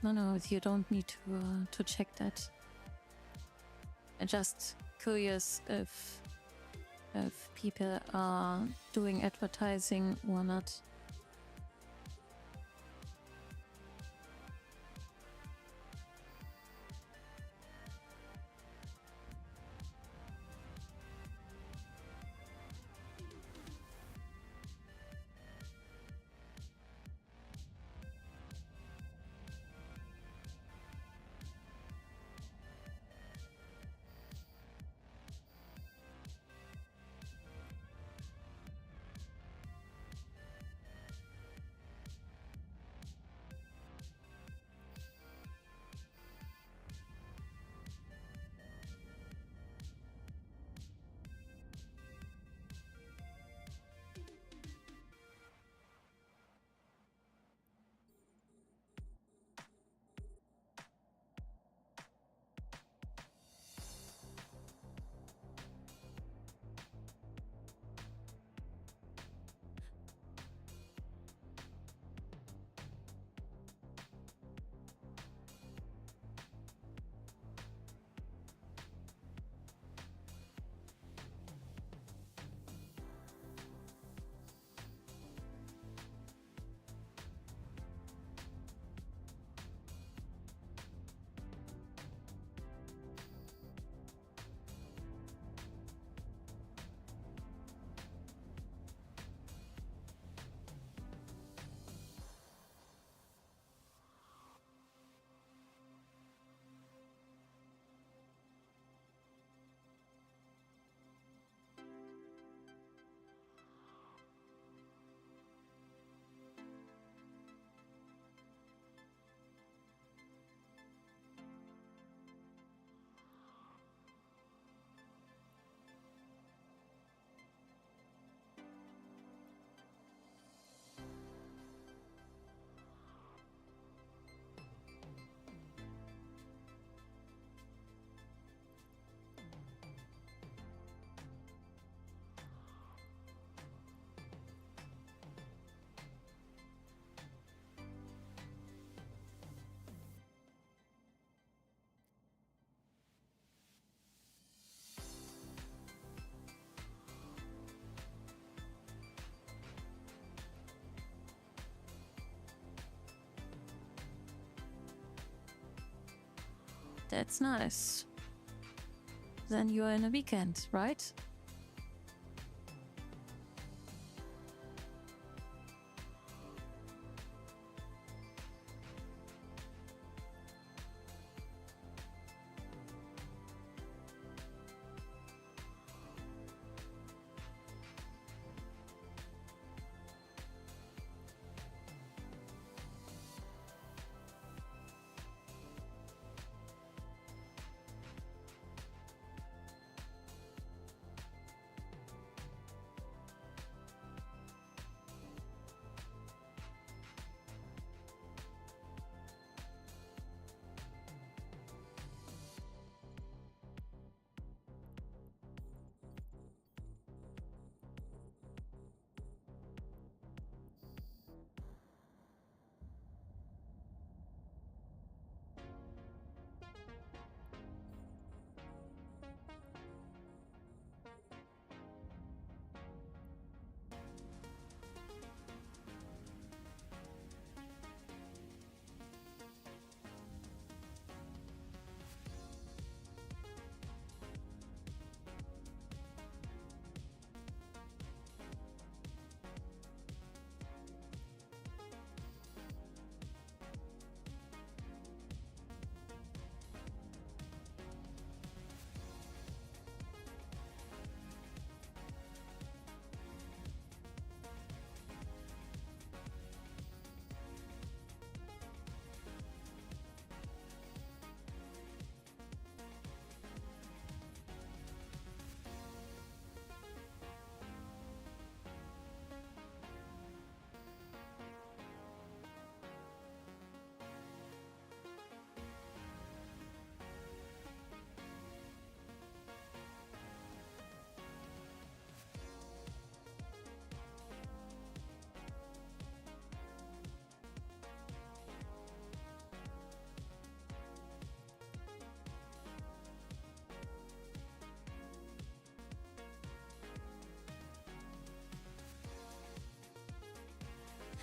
[SPEAKER 1] No, you don't need to check that. I'm just curious if people are doing advertising or not. That's nice. Then you're in a weekend, right?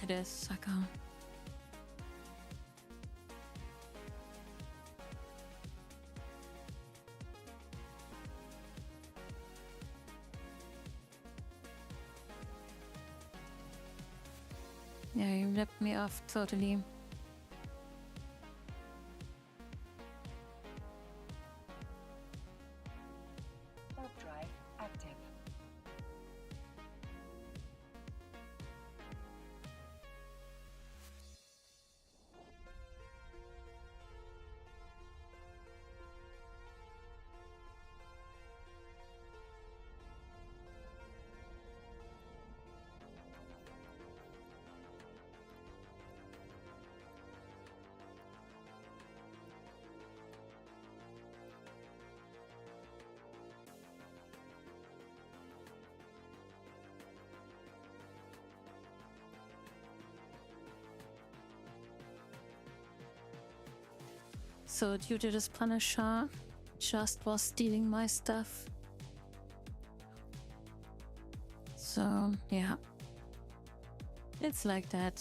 [SPEAKER 1] It is, sucker. Yeah, you ripped me off totally.
[SPEAKER 2] Warp drive active.
[SPEAKER 1] So due to this Punisher, just was stealing my stuff. So yeah, it's like that.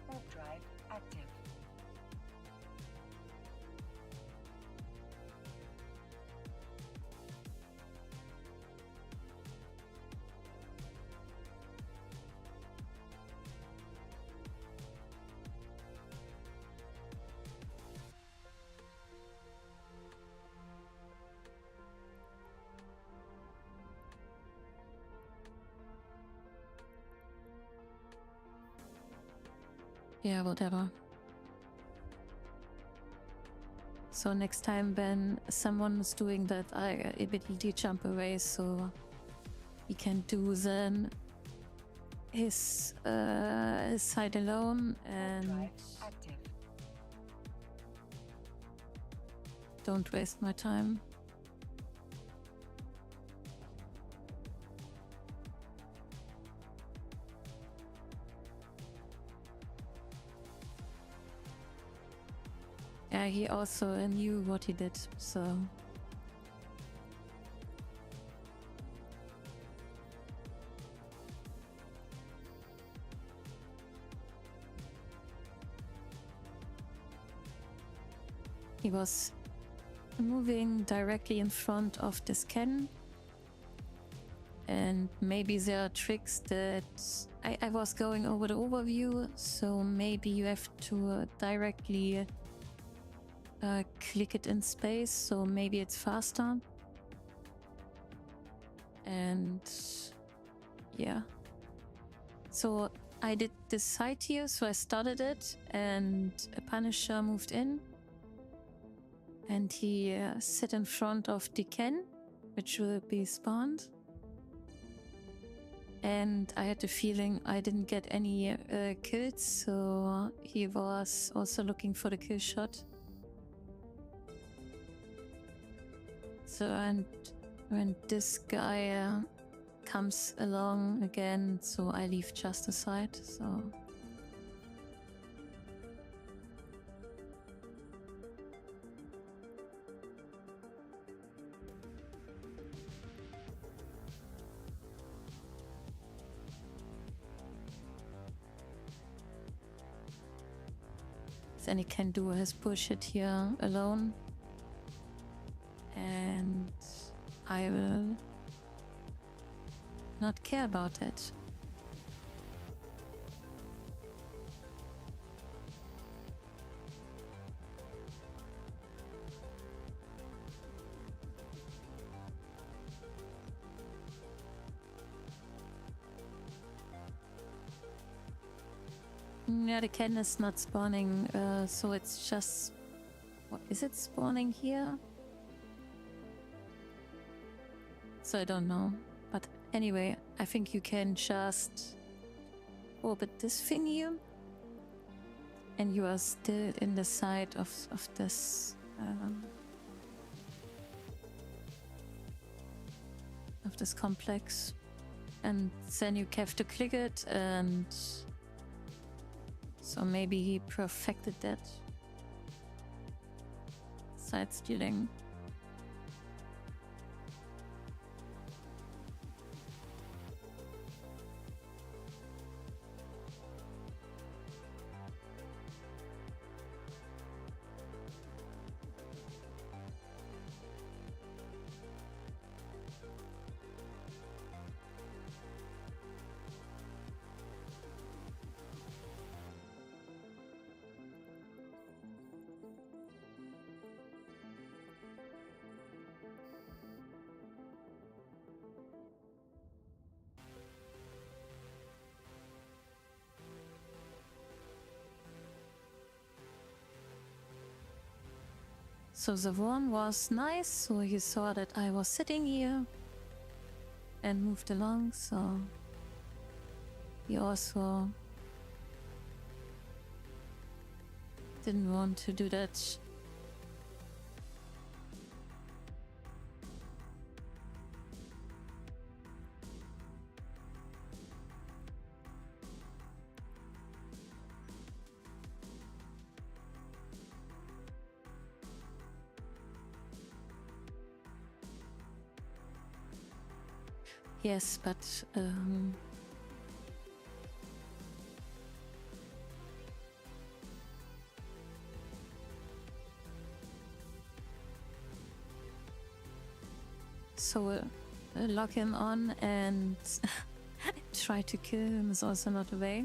[SPEAKER 2] Warp drive active.
[SPEAKER 1] Yeah, whatever. So next time when someone is doing that, I immediately jump away so he can do then his side alone and
[SPEAKER 2] Drive active.
[SPEAKER 1] don't waste my time. Yeah, he also knew what he did, so he was moving directly in front of this cannon, and maybe there are tricks that I was going over the overview, so maybe you have to directly click it in space, so maybe it's faster. And yeah, so I did this side here, so I started it and a Punisher moved in and he sat in front of the can, which will be spawned. And I had the feeling I didn't get any kills, so he was also looking for the kill shot. So, and when this guy comes along again, so I leave just aside, so. Then he can do his bullshit here alone. And I will not care about it. Yeah, the can is not spawning, so it's just... What, is it spawning here? So I don't know. But anyway, I think you can just orbit this thing here. And you are still in the side of this... of this complex. And then you have to click it and... So maybe he perfected that. Side stealing. So the one was nice, so he saw that I was sitting here and moved along, so he also didn't want to do that. Yes, but so lock him on and try to kill him is also not a way.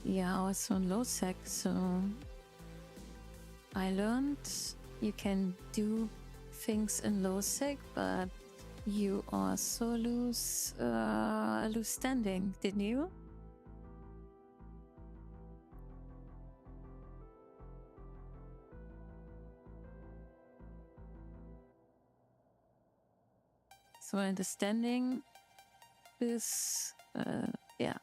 [SPEAKER 1] Yeah, also on low sec, so I learned you can do things in low sec, but you also lose standing, didn't you? So understanding this, yeah,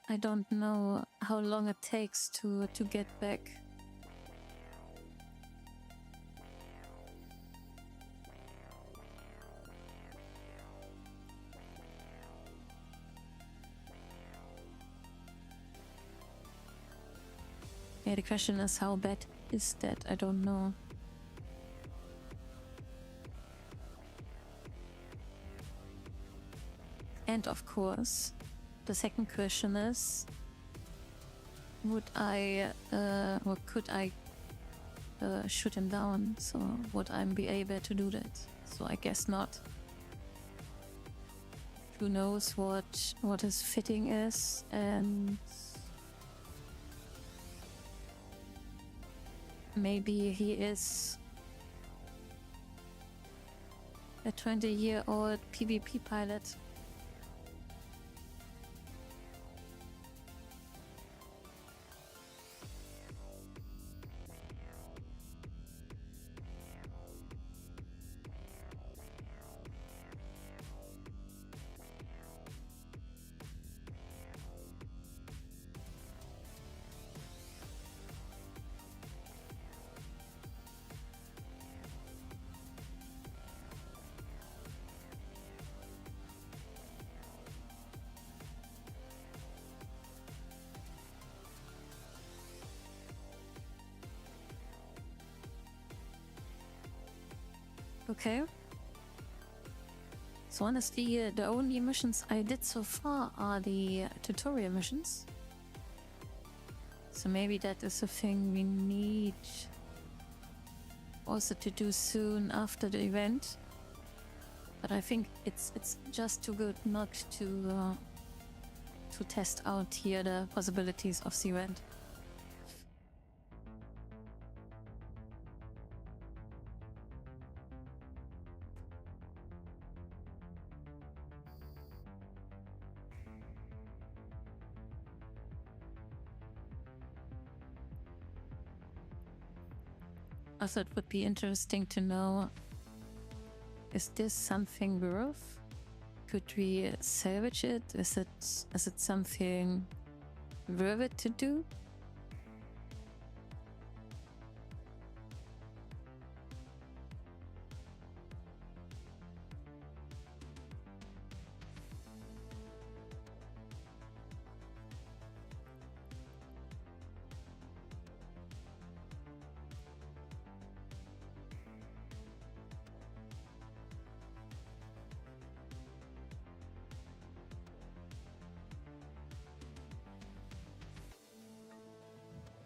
[SPEAKER 1] I don't know how long it takes to get back. Yeah, the question is how bad is that? I don't know. And of course, the second question is, would I, or could I shoot him down? So would I be able to do that? So I guess not. Who knows what his fitting is, and maybe he is a 20-year-old PvP pilot. Okay. So honestly, the only missions I did so far are the tutorial missions. So maybe that is a thing we need also to do soon after the event. But I think it's just too good not to test out here the possibilities of the event. Also, it would be interesting to know, is this something worth? Could we salvage it? Is it something worth it to do?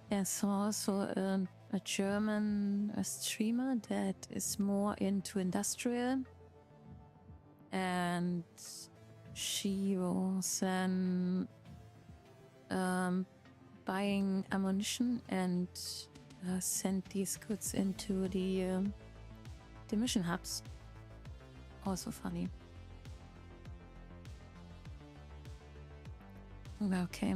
[SPEAKER 1] There's also a German streamer that is more into industrial, and she was then buying ammunition and sent these goods into the mission hubs. Also funny. Okay.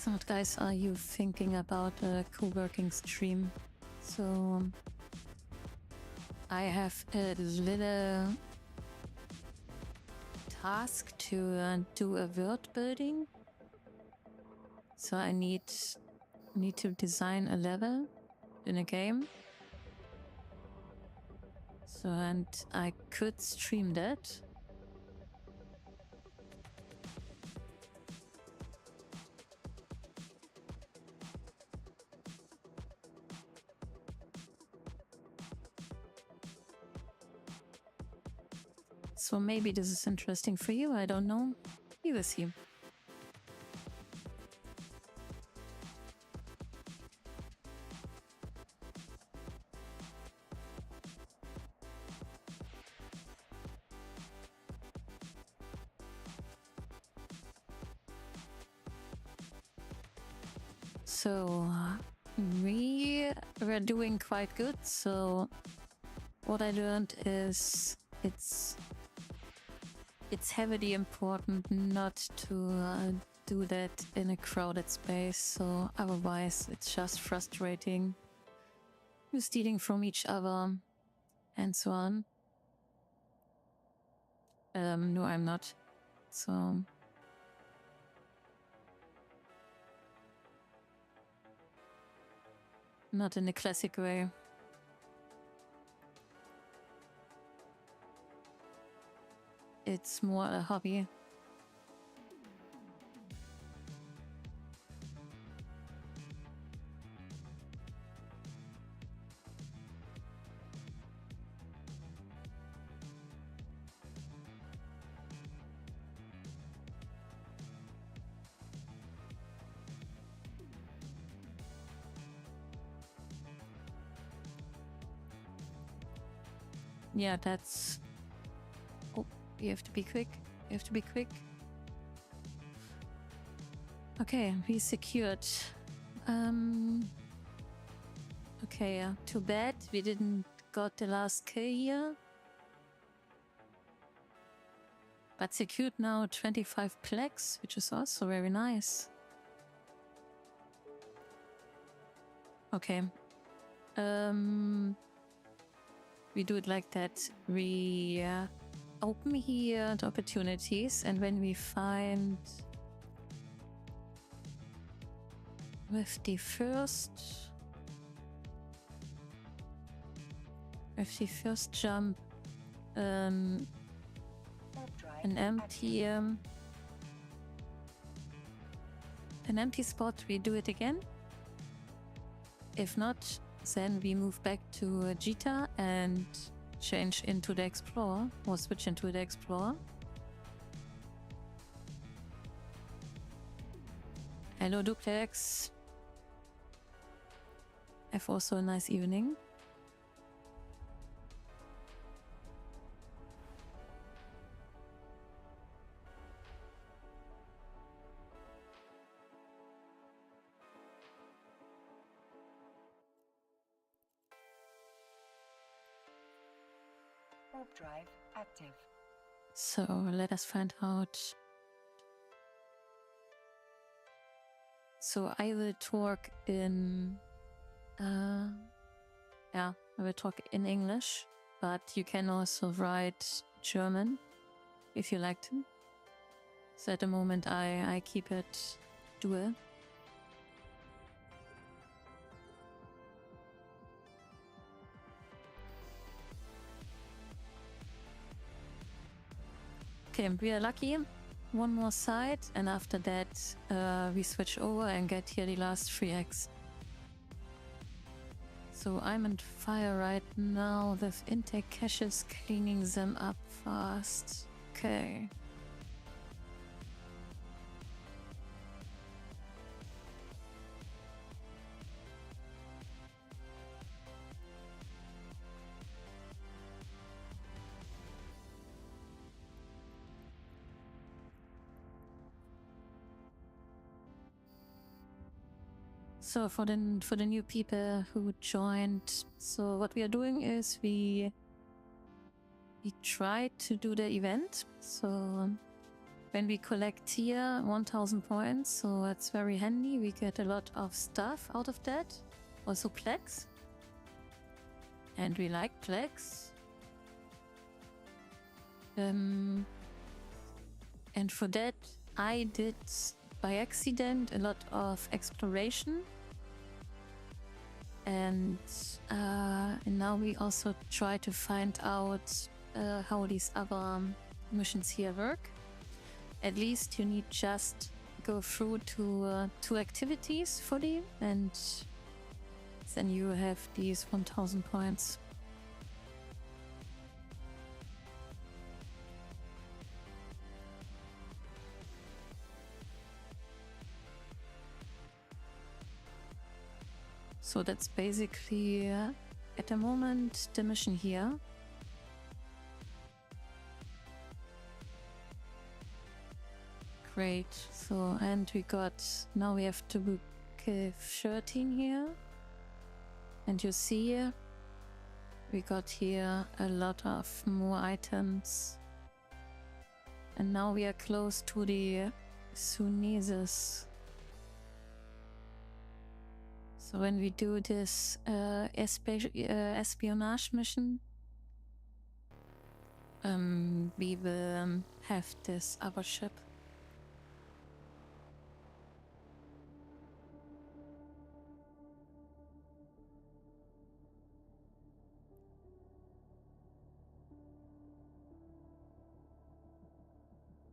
[SPEAKER 1] So what, guys, are you thinking about a co-working stream? So I have a little task to do a world building. So I need to design a level in a game. So, and I could stream that. So maybe this is interesting for you, I don't know. We will see. So we were doing quite good. So what I learned is it's heavily important not to do that in a crowded space. So otherwise it's just frustrating. You're stealing from each other and so on. No, I'm not. So not in a classic way. It's more a hobby. yeah, that's... Oh, you have to be quick. You have to be quick. Okay, we secured. Okay, too bad we didn't got the last K here. But secured now 25 plaques, which is also very nice. Okay. We do it like that. We open here the opportunities, and when we find with the first jump an empty spot, we do it again. If not, then we move back to Jita and change into the Explorer, or switch into the Explorer. Hello Duplex. Have also a nice evening.
[SPEAKER 2] Warp drive active.
[SPEAKER 1] So let us find out. So I will talk in I will talk in English, but you can also write German if you like to. So at the moment I keep it dual. Okay, we are lucky. One more side, and after that we switch over and get here the last 3x. So I'm on fire right now with intake caches, cleaning them up fast. Okay. So for the new people who joined, so what we are doing is we try to do the event. So when we collect here 1000 points, so it's very handy. We get a lot of stuff out of that. Also plaques. And we like plaques. And for that I did by accident a lot of exploration. And now we also try to find out how these other missions here work. At least you need just go through to 2 activities fully, and then you have these 1000 points. So that's basically at the moment the mission here. Great. So, and we got, now we have to book 13 here. And you see we got here a lot of more items. And now we are close to the Sunesis. So when we do this espionage mission, we will have this other ship.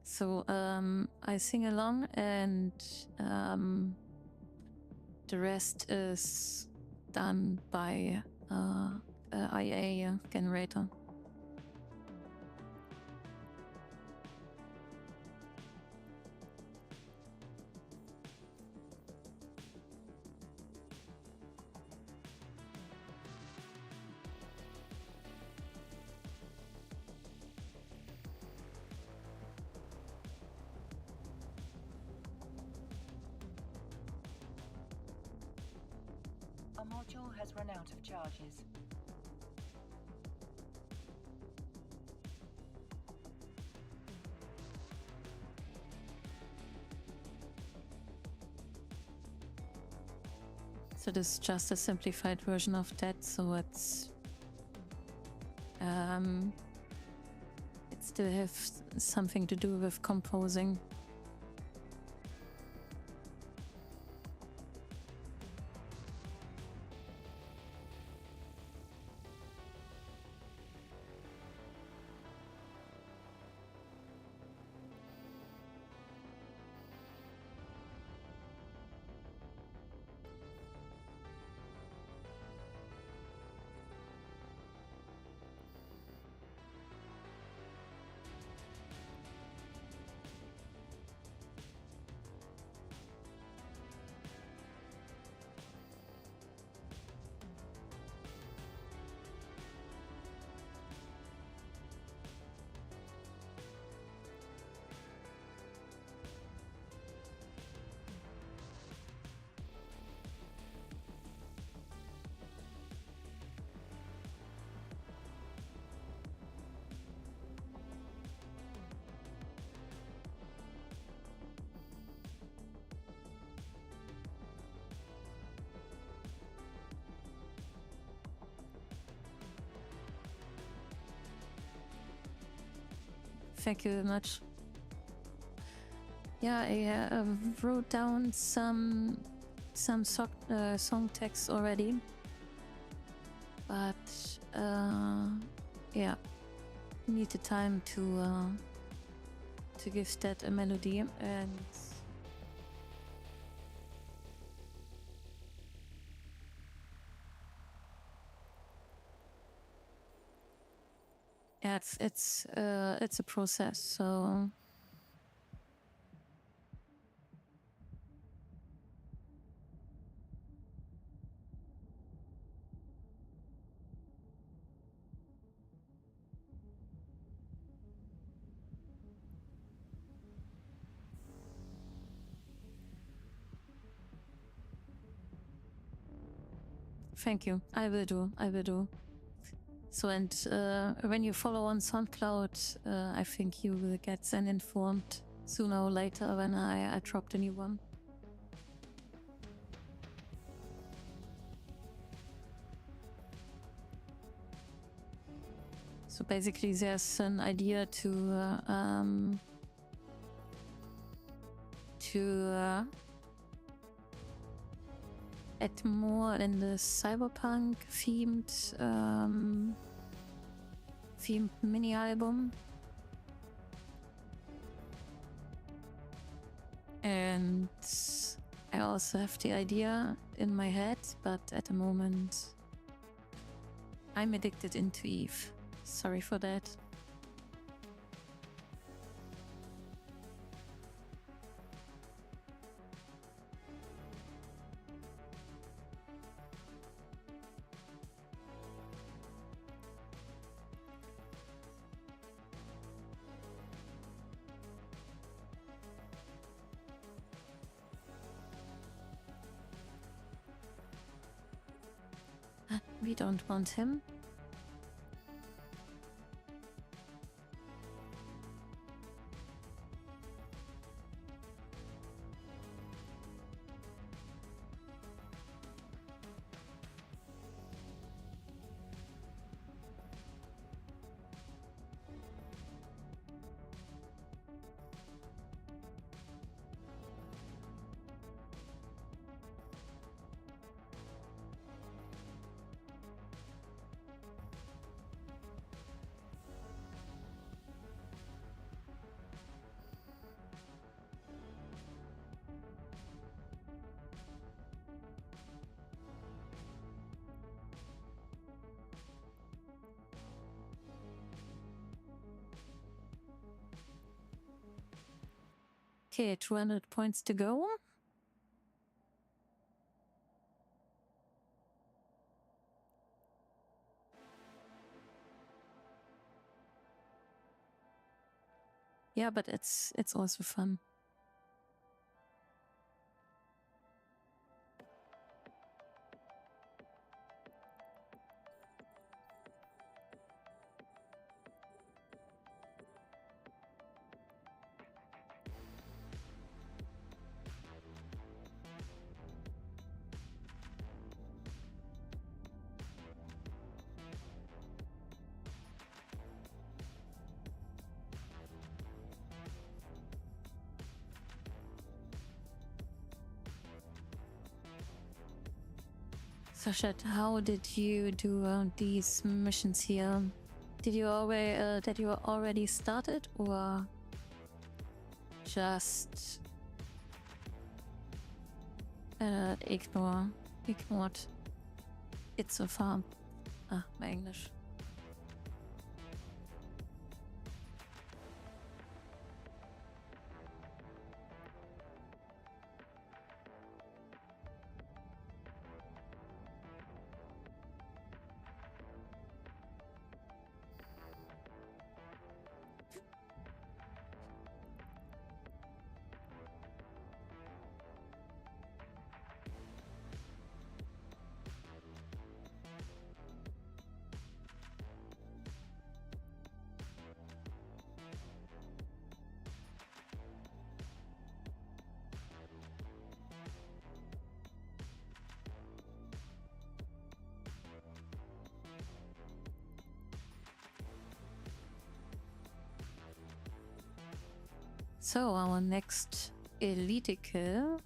[SPEAKER 1] So I sing along, and the rest is done by IA generator.
[SPEAKER 2] module has run out of charges.
[SPEAKER 1] So this is just a simplified version of that, so it's it still has something to do with composing. Thank you very much. Yeah, I wrote down some song text already, but yeah, need the time to give that a melody, and yeah, it's a process, so. Thank you. I will do. I will do. So, and when you follow on SoundCloud, I think you will get then informed sooner or later when I drop the new one. So basically, there's an idea to add more in the cyberpunk themed mini album, and I also have the idea in my head, but at the moment I'm addicted into Eve. Sorry for that. We don't want him. Okay, 200 points to go. Yeah, but it's also fun. So Chat, how did you do these missions here? Did you already started or just ignored it so far? Ah, my English. So our next elite kill.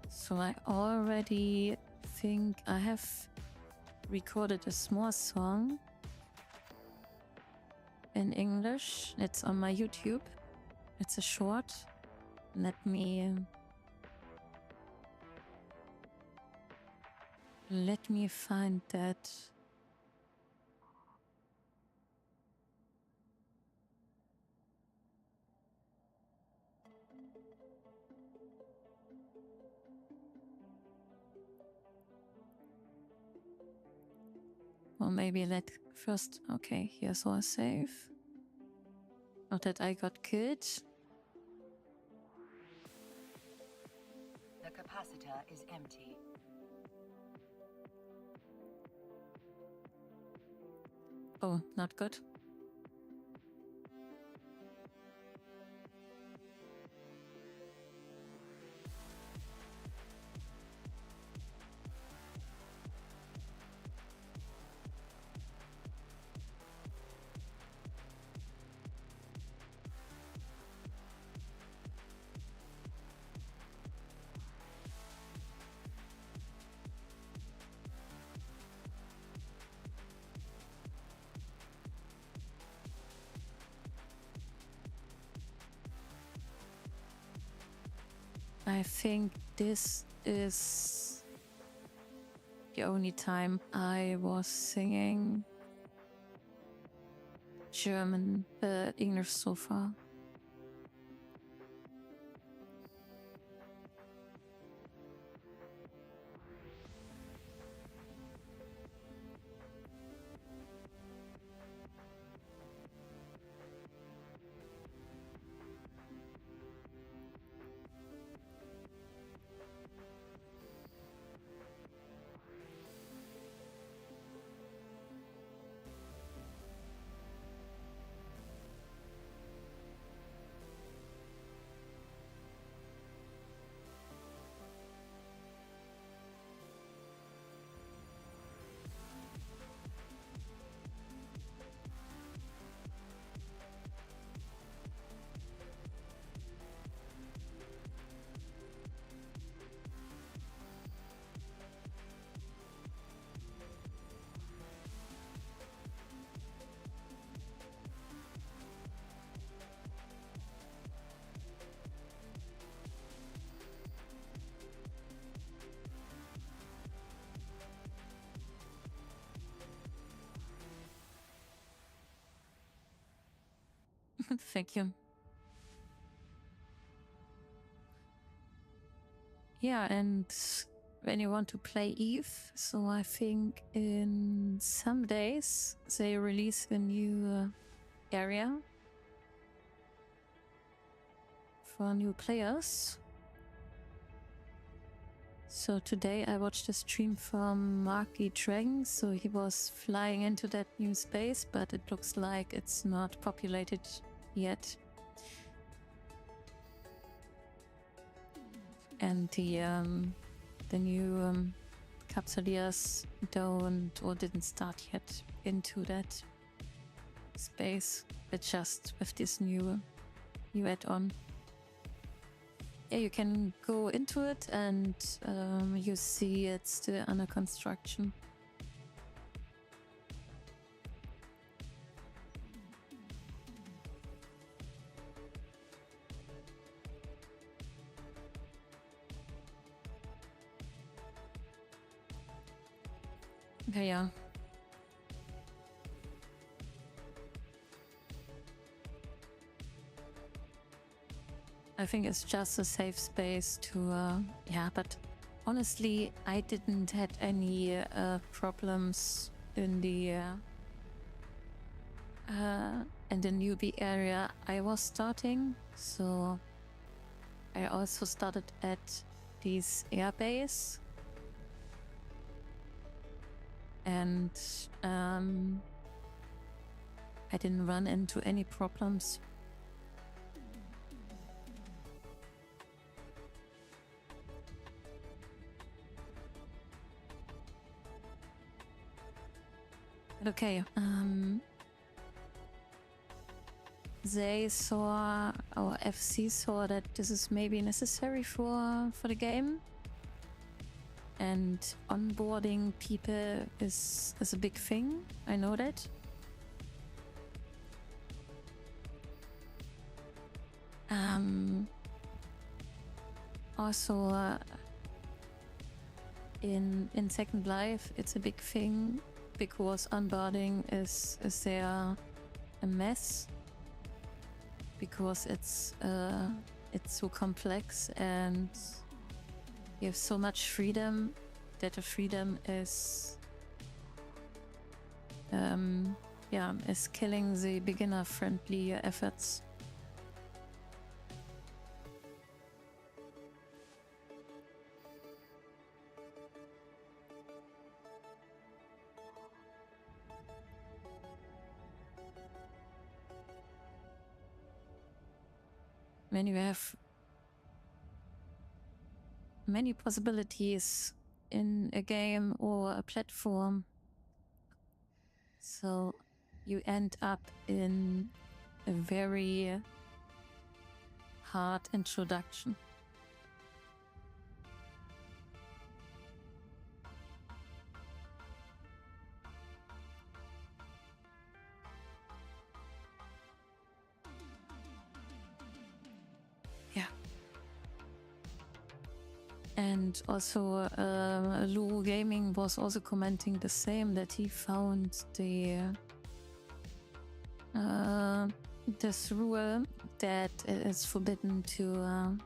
[SPEAKER 1] So I already think I have recorded a small song in English. It's on my YouTube. It's a short. Let me find that. Or maybe let first. Okay, here's our save. Not that I got killed.
[SPEAKER 2] The capacitor is empty.
[SPEAKER 1] Oh, not good. I think this is the only time I was singing German, English so far. Thank you. Yeah, and when you want to play Eve, so I think in some days they release a new area for new players. So today I watched a stream from Marky Dragon, so he was flying into that new space, but it looks like it's not populated yet. And the the new Capsuleers don't or didn't start yet into that space, but just with this new add-on. Yeah, you can go into it and you see it's still under construction. Okay, yeah. I think it's just a safe space to, yeah, but honestly, I didn't had any problems in the newbie area I was starting. So I also started at this airbase. And I didn't run into any problems. But okay, they saw, or FC saw, that this is maybe necessary for the game. And onboarding people is a big thing. I know that. Also, in Second Life, it's a big thing because onboarding is there a mess because it's so complex and you have so much freedom that the freedom is is killing the beginner friendly efforts. When you have many possibilities in a game or a platform, so you end up in a very hard introduction. And also, Loru Gaming was also commenting the same, that he found this rule that it is forbidden to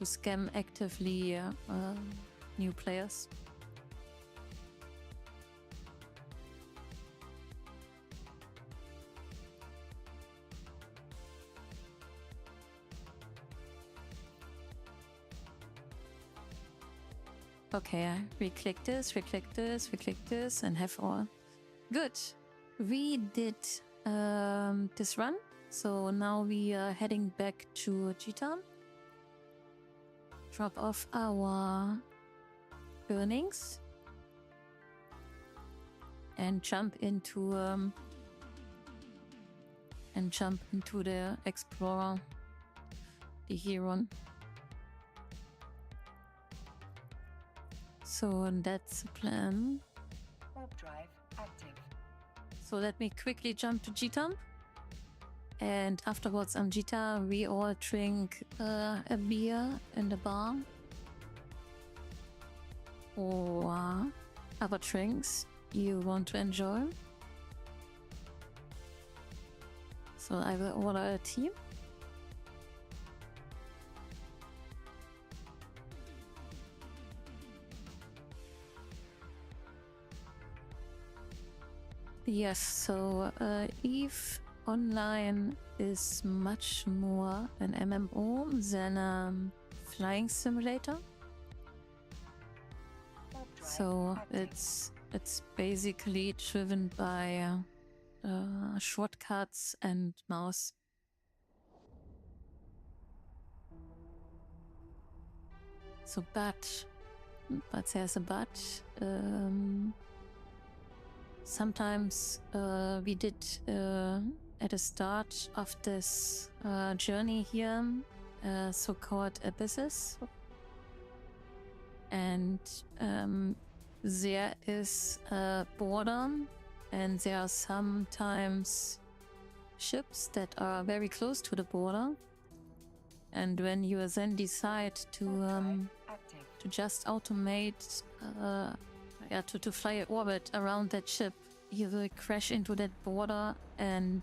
[SPEAKER 1] scam actively new players. Okay, we click this, we click this, we click this, and have all. Good. We did this run, so now we are heading back to G-Town. Drop off our earnings and jump into the Explorer, the Heron. So that's the plan.
[SPEAKER 2] Warp drive active.
[SPEAKER 1] So let me quickly jump to G-Town. And afterwards on G-Town we all drink a beer in the bar. Or other drinks you want to enjoy. So I will order a tea. Yes, so EVE Online is much more an MMO than a flying simulator. So it's basically driven by shortcuts and mouse. So, but there's a but. Sometimes we did at the start of this journey here so-called abysses, and there is a border, and there are sometimes ships that are very close to the border, and when you then decide to just automate to fly an orbit around that ship, you will crash into that border and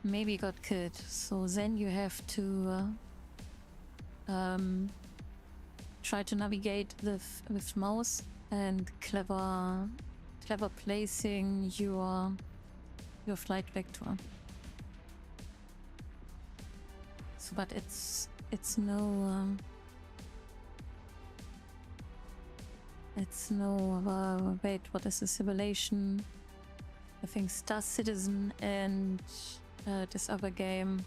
[SPEAKER 1] maybe got killed. So then you have to try to navigate with mouse and clever placing your flight vector. So, but it's no wait, what is the simulation? I think Star Citizen and this other game,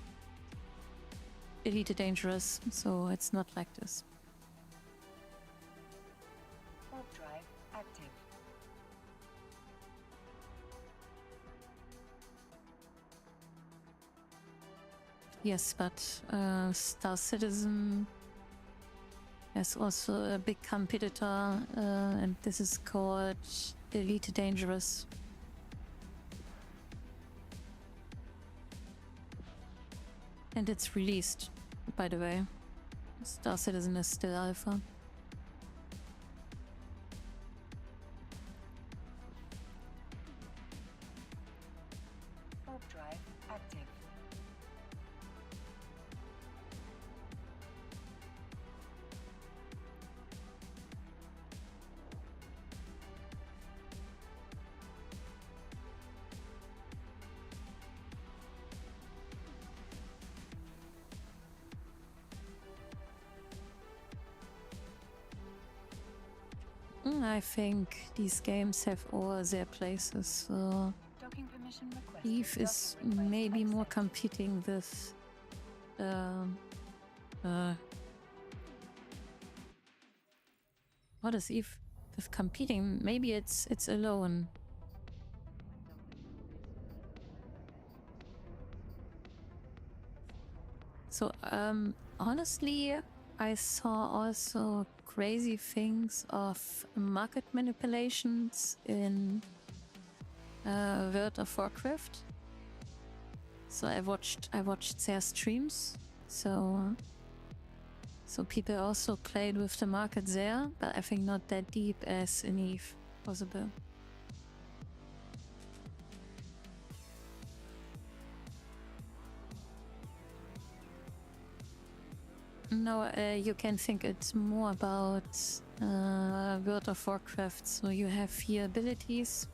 [SPEAKER 1] Elite Dangerous, so it's not like this.
[SPEAKER 2] Warp drive active.
[SPEAKER 1] Yes, but Star Citizen has also a big competitor, and this is called Elite Dangerous. And it's released, by the way. Star Citizen is still alpha.
[SPEAKER 2] Warp drive active.
[SPEAKER 1] I think these games have all their places. So
[SPEAKER 2] Docking permission requested.
[SPEAKER 1] Eve is
[SPEAKER 2] Docking request
[SPEAKER 1] maybe more
[SPEAKER 2] accepted.
[SPEAKER 1] competing with what is Eve with competing? Maybe it's alone. So honestly, I saw also crazy things of market manipulations in World of Warcraft. So I watched their streams. So people also played with the market there, but I think not that deep as in Eve possible. No, you can think it's more about World of Warcraft. So you have here abilities.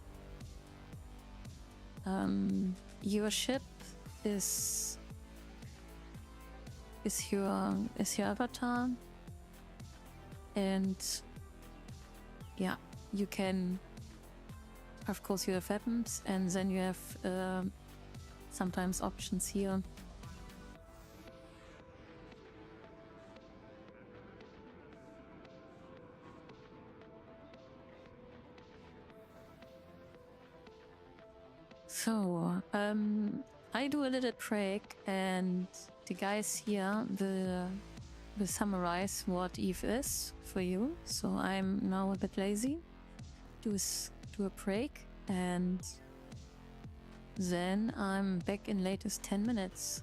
[SPEAKER 1] Your ship is your avatar, and yeah, you can. Of course, you have weapons, and then you have sometimes options here. So, I do a little break, and the guys here will summarize what Eve is for you. So I'm now a bit lazy. Do a break, and then I'm back in latest 10 minutes.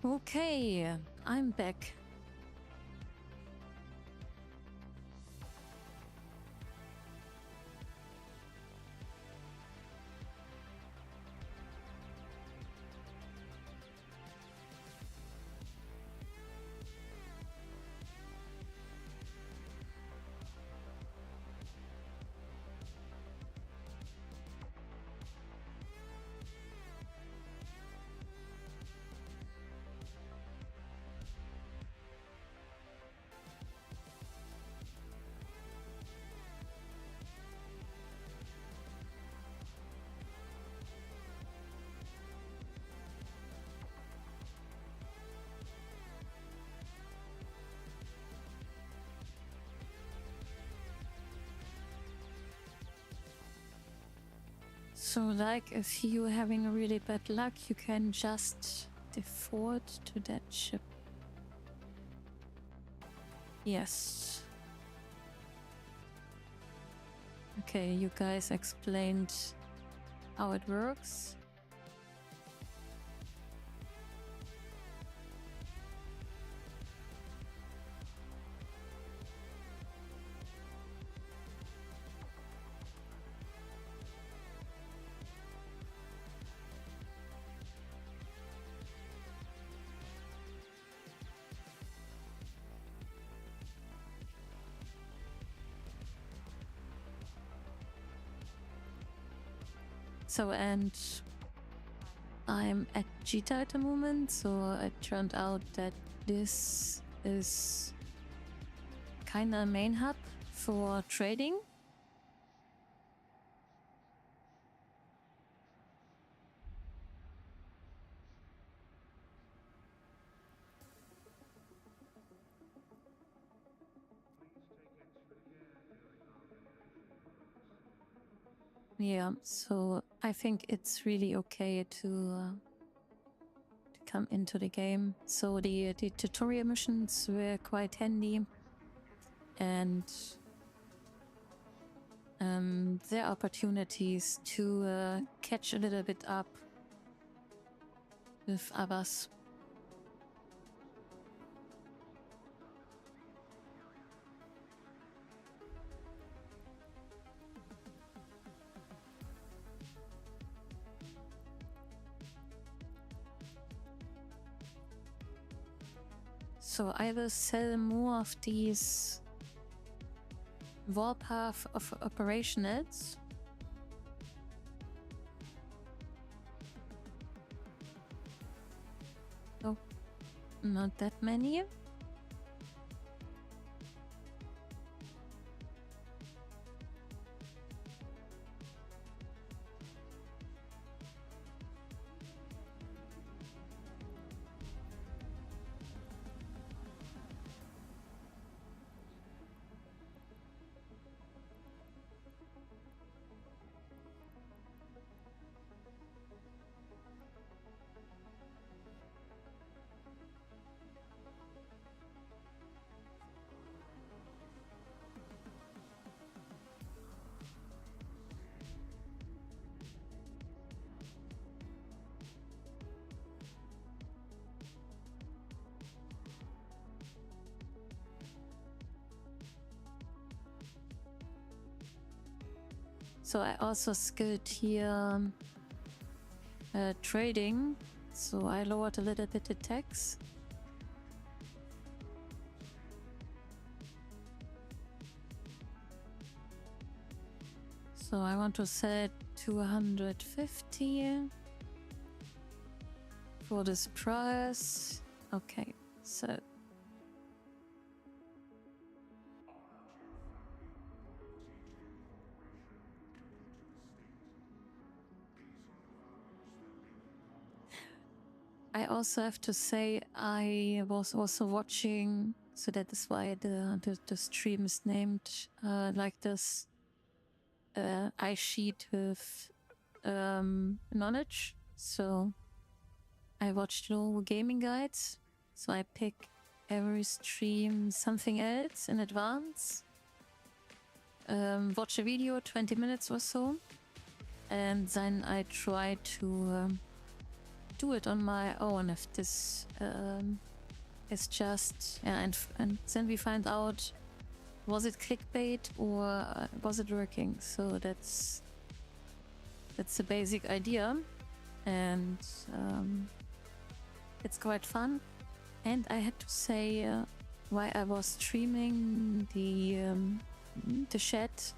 [SPEAKER 1] Okay, I'm back. So like if you're having a really bad luck, you can just default to that ship. Yes. Okay, you guys explained how it works. So, and I'm at Jita at the moment, so it turned out that this is kinda a main hub for trading. Yeah, so I think it's really okay to come into the game. So the tutorial missions were quite handy, and there are opportunities to catch a little bit up with others. So I will sell more of these Warpath of operationals. Oh, not that many. So I also skilled here trading, so I lowered a little bit the tax. So I want to set 250 for this price. Okay, so I also have to say I was also watching, so that is why the stream is named like this eye sheet with knowledge. So I watched Loru Gaming Guides, so I pick every stream something else in advance. Watch a video, 20 minutes or so, and then I try to do it on my own if this is just, yeah, and then we find out, was it clickbait or was it working? So that's the basic idea, and it's quite fun. And I had to say, while I was streaming, the chat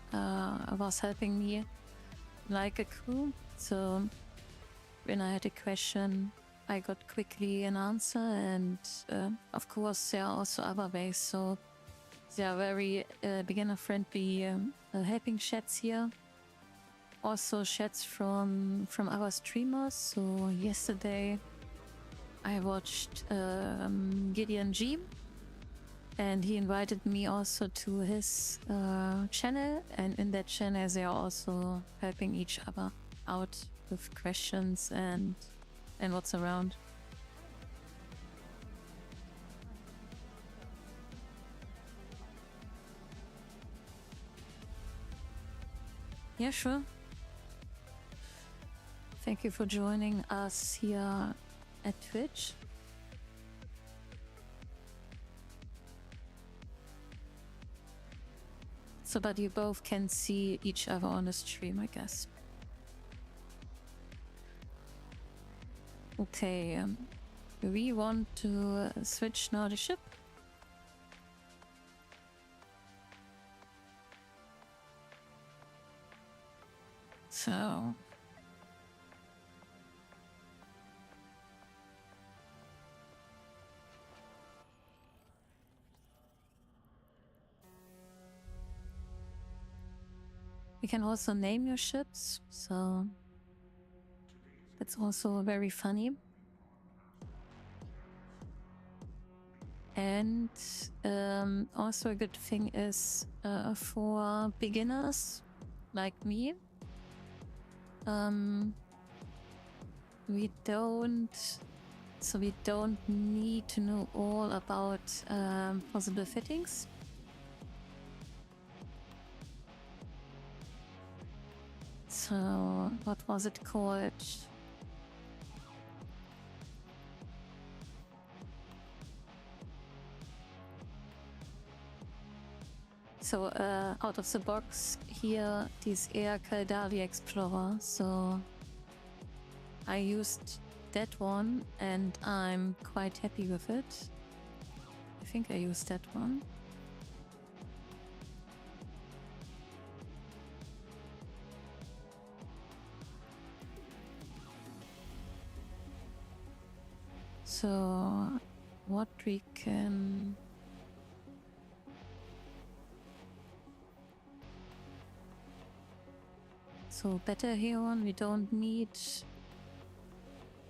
[SPEAKER 1] was helping me like a crew. So when I had a question, I got quickly an answer, and of course there are also other ways. So there are very beginner-friendly helping chats here. Also chats from other streamers. So yesterday I watched Gideon G, and he invited me also to his channel, and in that channel they are also helping each other out with questions and what's around. Yeah, sure. Thank you for joining us here at Twitch. So that you both can see each other on the stream, I guess. Okay, we want to switch now the ship. So you can also name your ships, so that's also very funny. And also a good thing is for beginners like me, we don't need to know all about possible fittings. So what was it called? So out of the box here, this Air Caldari Explorer. So I used that one and I'm quite happy with it. I think I used that one. So what we can... So better here one, we don't need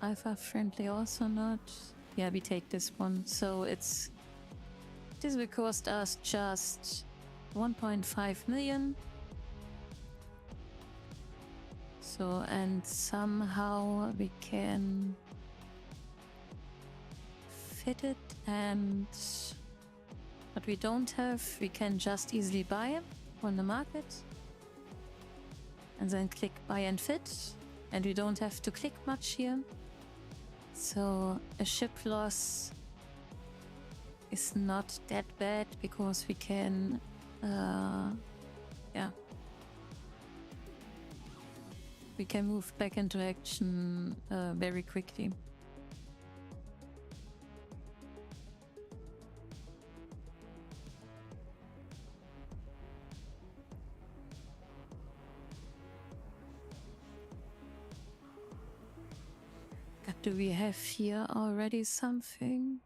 [SPEAKER 1] alpha friendly, also not. Yeah, we take this one. So this will cost us just 1.5 million. So, and somehow we can fit it, and what we don't have, we can just easily buy on the market. And then click buy and fit, and we don't have to click much here. So a ship loss is not that bad because we can, yeah, we can move back into action very quickly. Do we have here already something?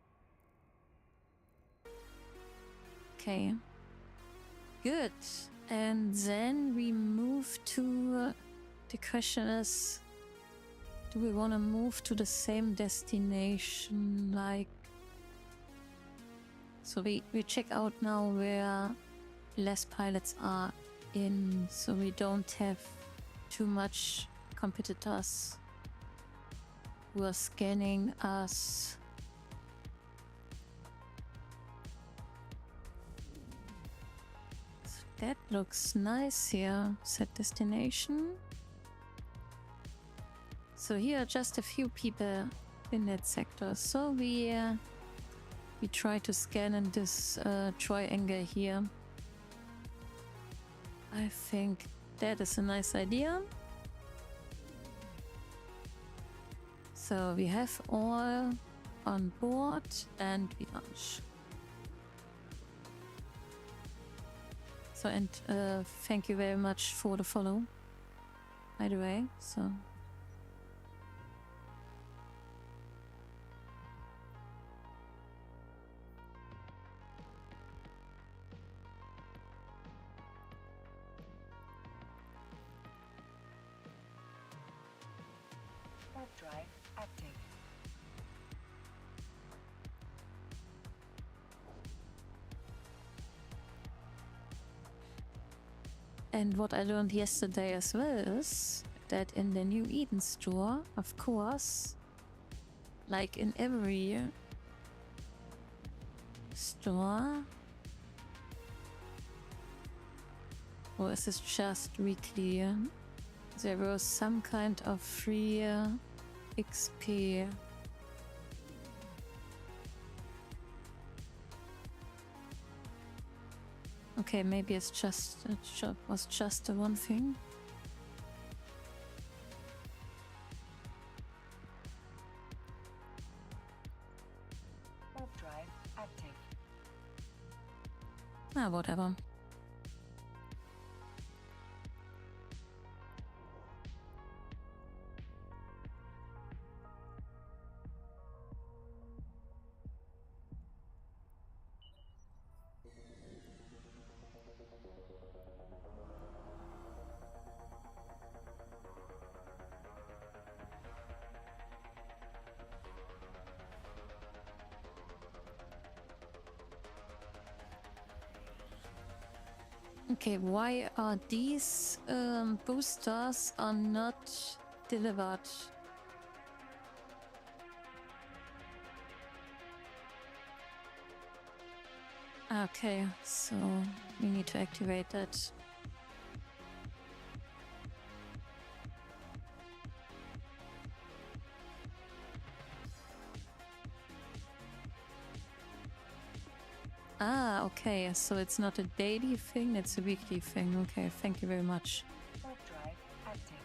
[SPEAKER 1] Okay. Good. And then we move to... the question is, do we want to move to the same destination? Like... So we check out now where less pilots are in, so we don't have too much competitors who are scanning us. So that looks nice here. Set destination. So here are just a few people in that sector. So we try to scan in this triangle here. I think that is a nice idea. So we have all on board and we launch. So and thank you very much for the follow, by the way. So
[SPEAKER 2] warp drive active.
[SPEAKER 1] and what I learned yesterday as well is that in the New Eden store, of course, like in every store, or is this just weekly? There was some kind of free XP. Okay, maybe it's just it was just the one thing.
[SPEAKER 2] Warp drive active.
[SPEAKER 1] Ah, whatever. Okay, why are these boosters are not delivered? Okay, so we need to activate that. Ah, okay, so it's not a daily thing, it's a weekly thing. Okay, thank you very much.
[SPEAKER 2] Warp drive active.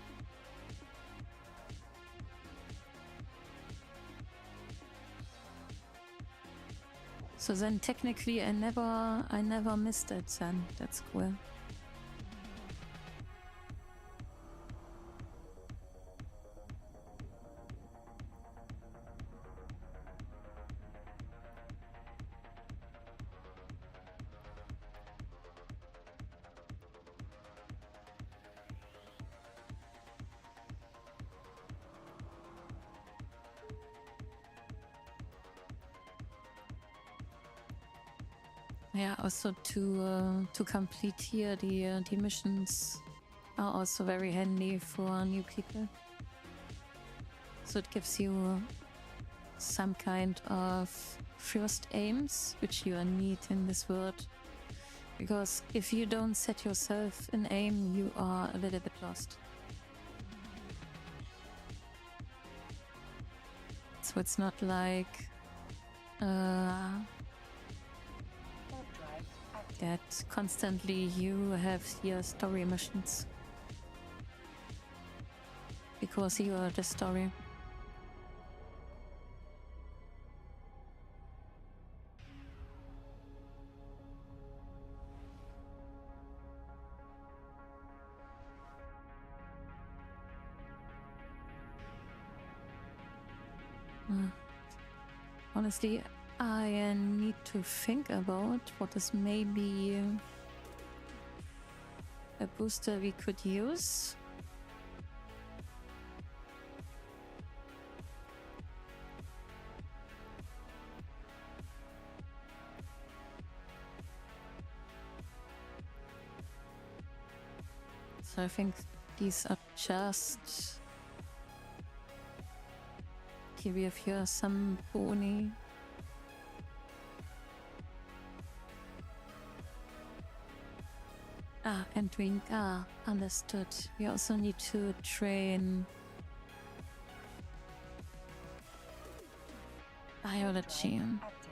[SPEAKER 1] So then technically I never missed it then. That's cool. Yeah, also to complete here the missions are also very handy for new people. So it gives you some kind of first aims which you need in this world. Because if you don't set yourself an aim, you are a little bit lost. So it's not like that constantly you have your story missions. Because you are the story. Honestly, I need to think about what is maybe a booster we could use. So I think these are just... Here we have here some boni. And we understood. We also need to train technology.
[SPEAKER 2] Active.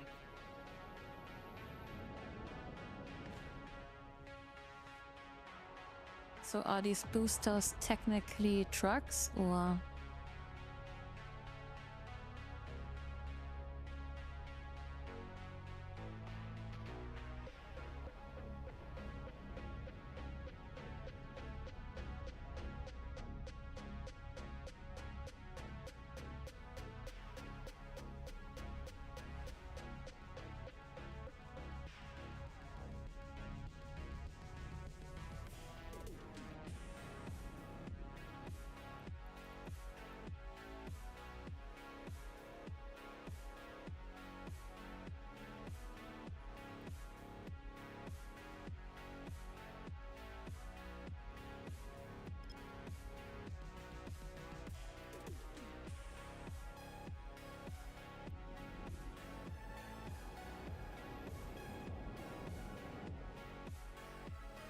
[SPEAKER 1] So are these boosters technically trucks or?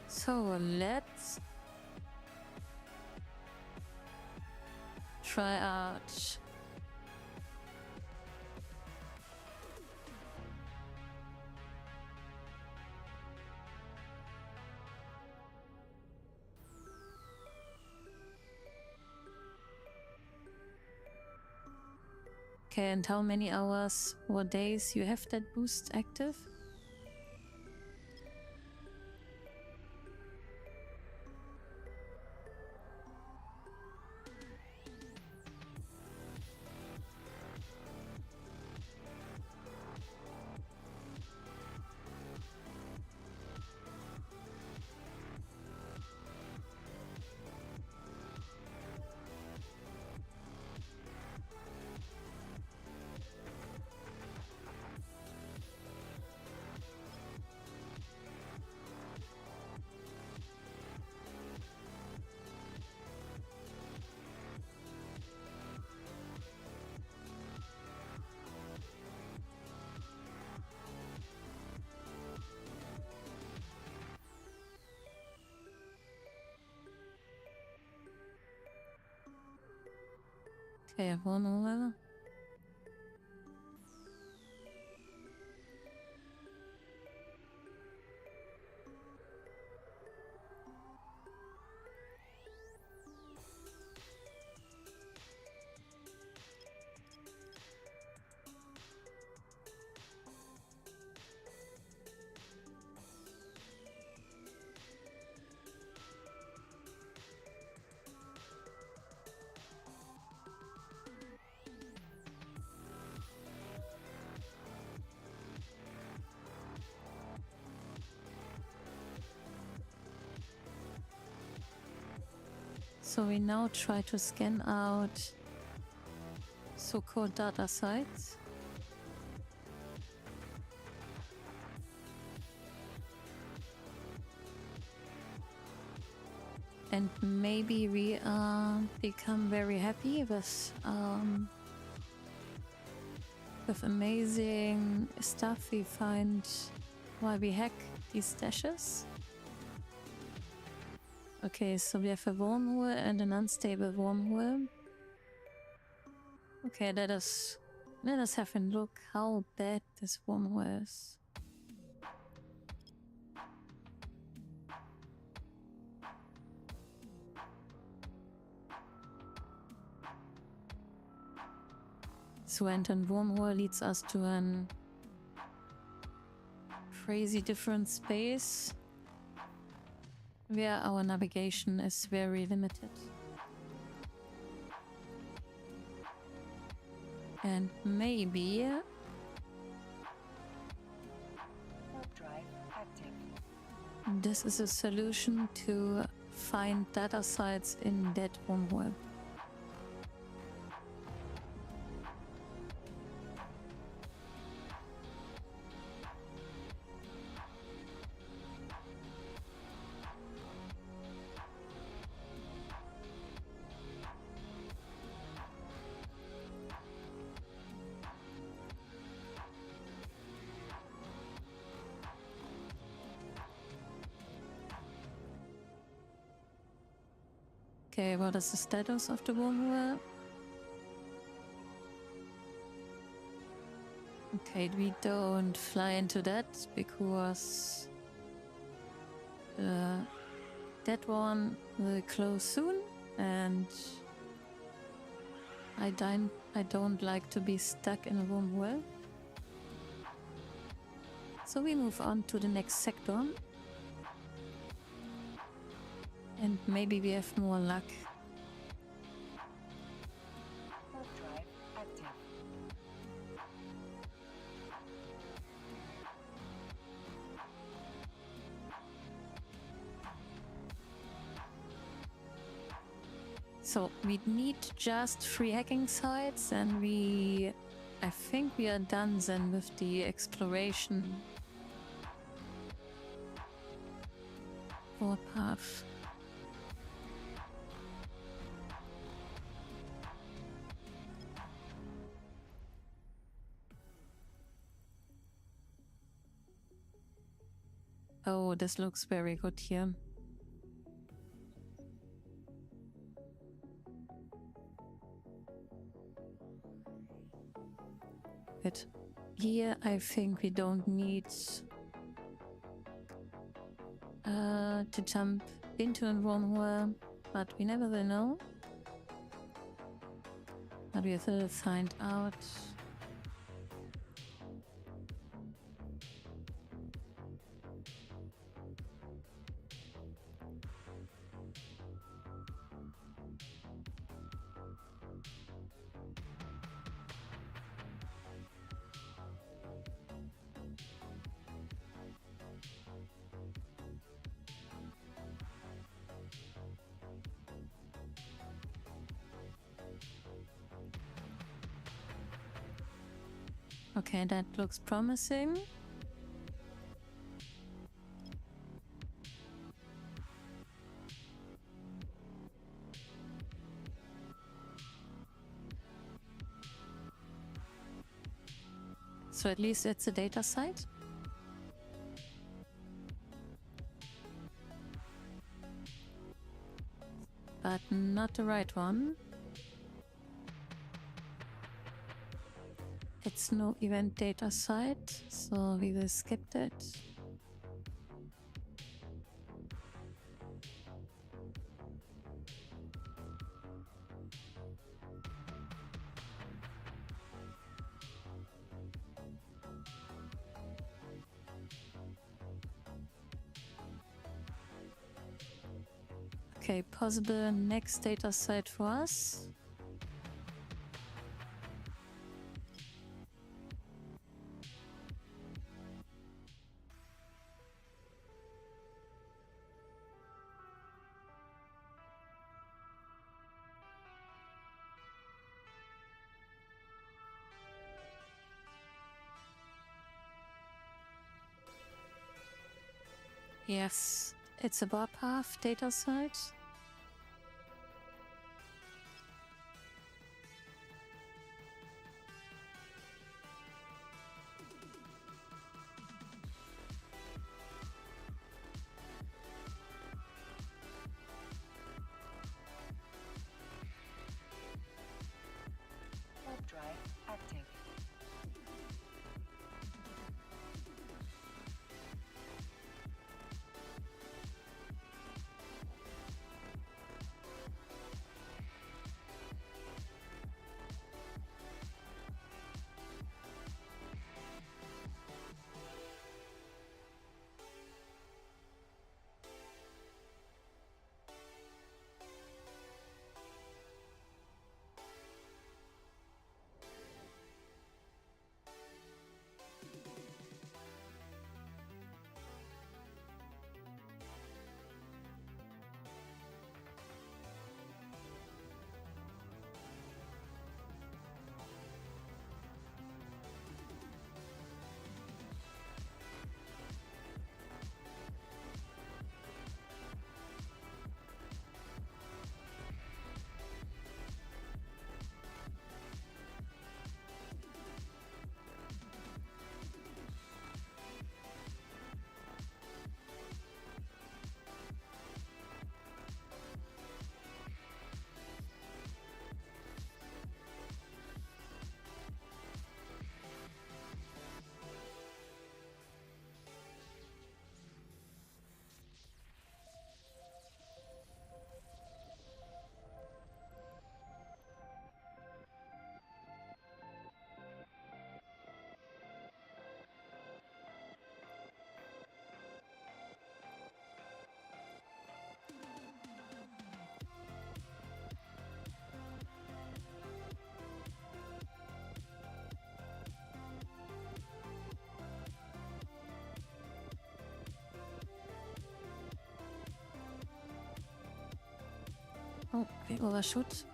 [SPEAKER 1] So let's try out okay, and how many hours or days you have that boost active? Okay, 1 hour. So we now try to scan out so-called data sites. And maybe we become very happy with amazing stuff we find while we hack these stashes. Okay, so we have a wormhole and an unstable wormhole. Okay, let us have a look how bad this wormhole is. So and a wormhole leads us to an crazy different space where our navigation is very limited. And maybe
[SPEAKER 2] Warp drive active.
[SPEAKER 1] this is a solution to find data sites in that wormhole. Okay, what is the status of the wormhole? Okay, we don't fly into that because that one will close soon, and I don't like to be stuck in a warm well. So we move on to the next sector. And maybe we have more luck.
[SPEAKER 2] Warp drive active.
[SPEAKER 1] So we need just 3 hacking sites, and I think we are done then with the exploration. Warpath. Oh, this looks very good here. But here I think we don't need to jump into a wormhole, but we never will know. But we will find out. Okay, that looks promising. So at least it's a data site. But not the right one. It's no event data site, so we will skip that. Okay, possible next data site for us. Yes, it's a Warpath data site.
[SPEAKER 2] Warp drive active.
[SPEAKER 1] Oh, we overshoot.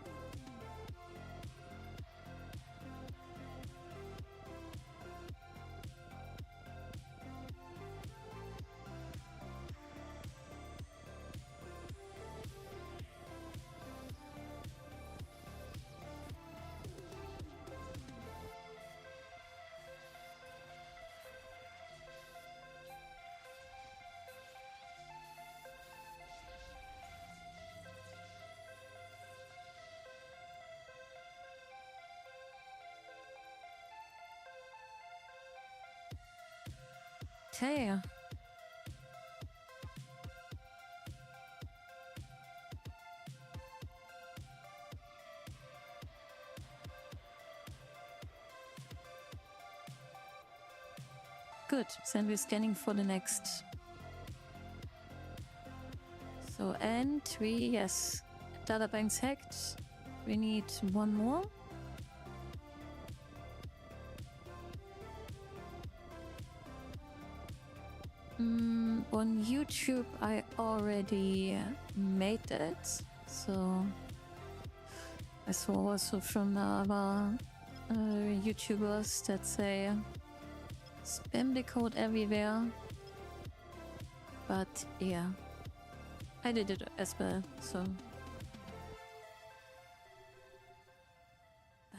[SPEAKER 1] Okay. Good. Then we're scanning for the next. So, and yes, data bank's hacked. We need one more. On YouTube, I already made it. So, I saw also from the other YouTubers that say spam the code everywhere. But yeah, I did it as well. So,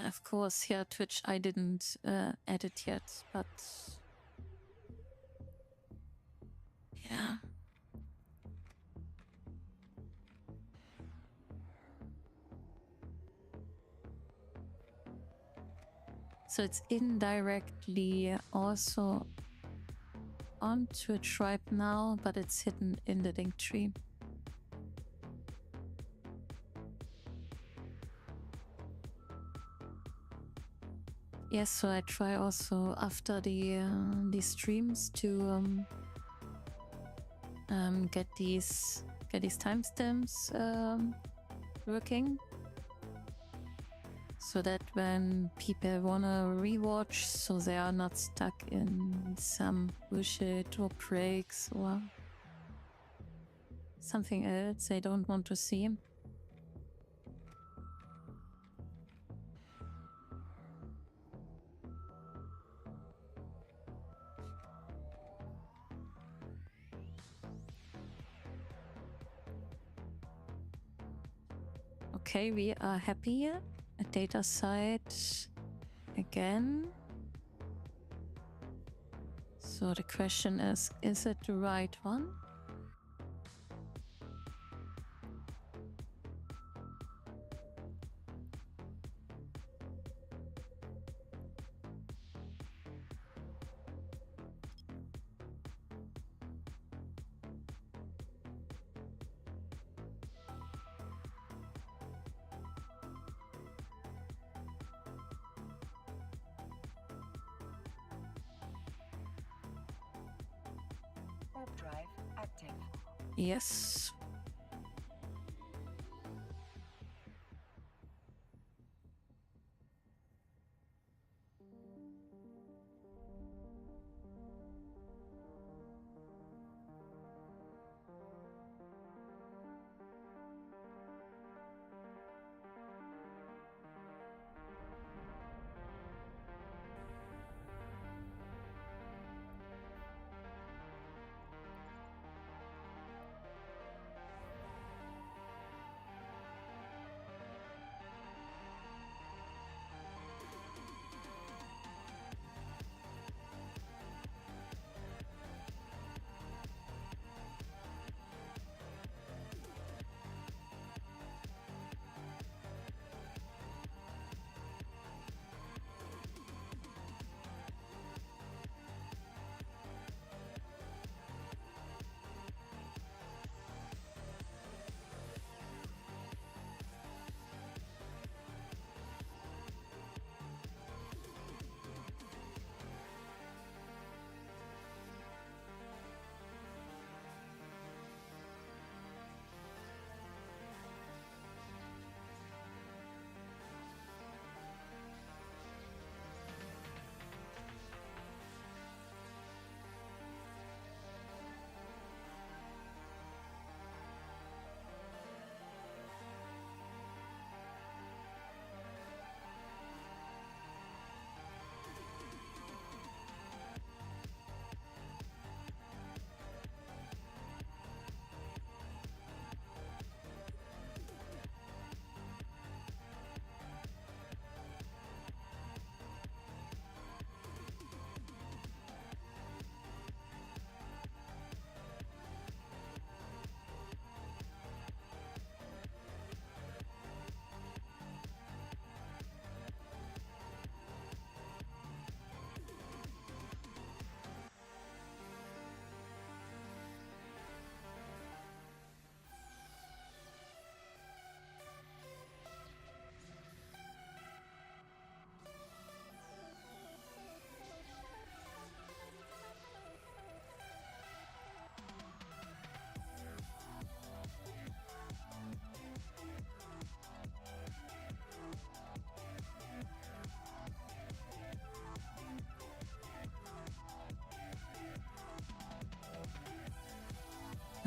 [SPEAKER 1] of course, yeah, Twitch, I didn't add it yet, but yeah. So it's indirectly also on Twitch right now, but it's hidden in the link tree. Yes, so I try also after the streams to get these timestamps working, so that when people wanna rewatch, so they are not stuck in some bullshit or breaks or something else they don't want to see. Okay, we are happy. A data site again. So the question is it the right one?
[SPEAKER 2] Warp drive active.
[SPEAKER 1] Yes.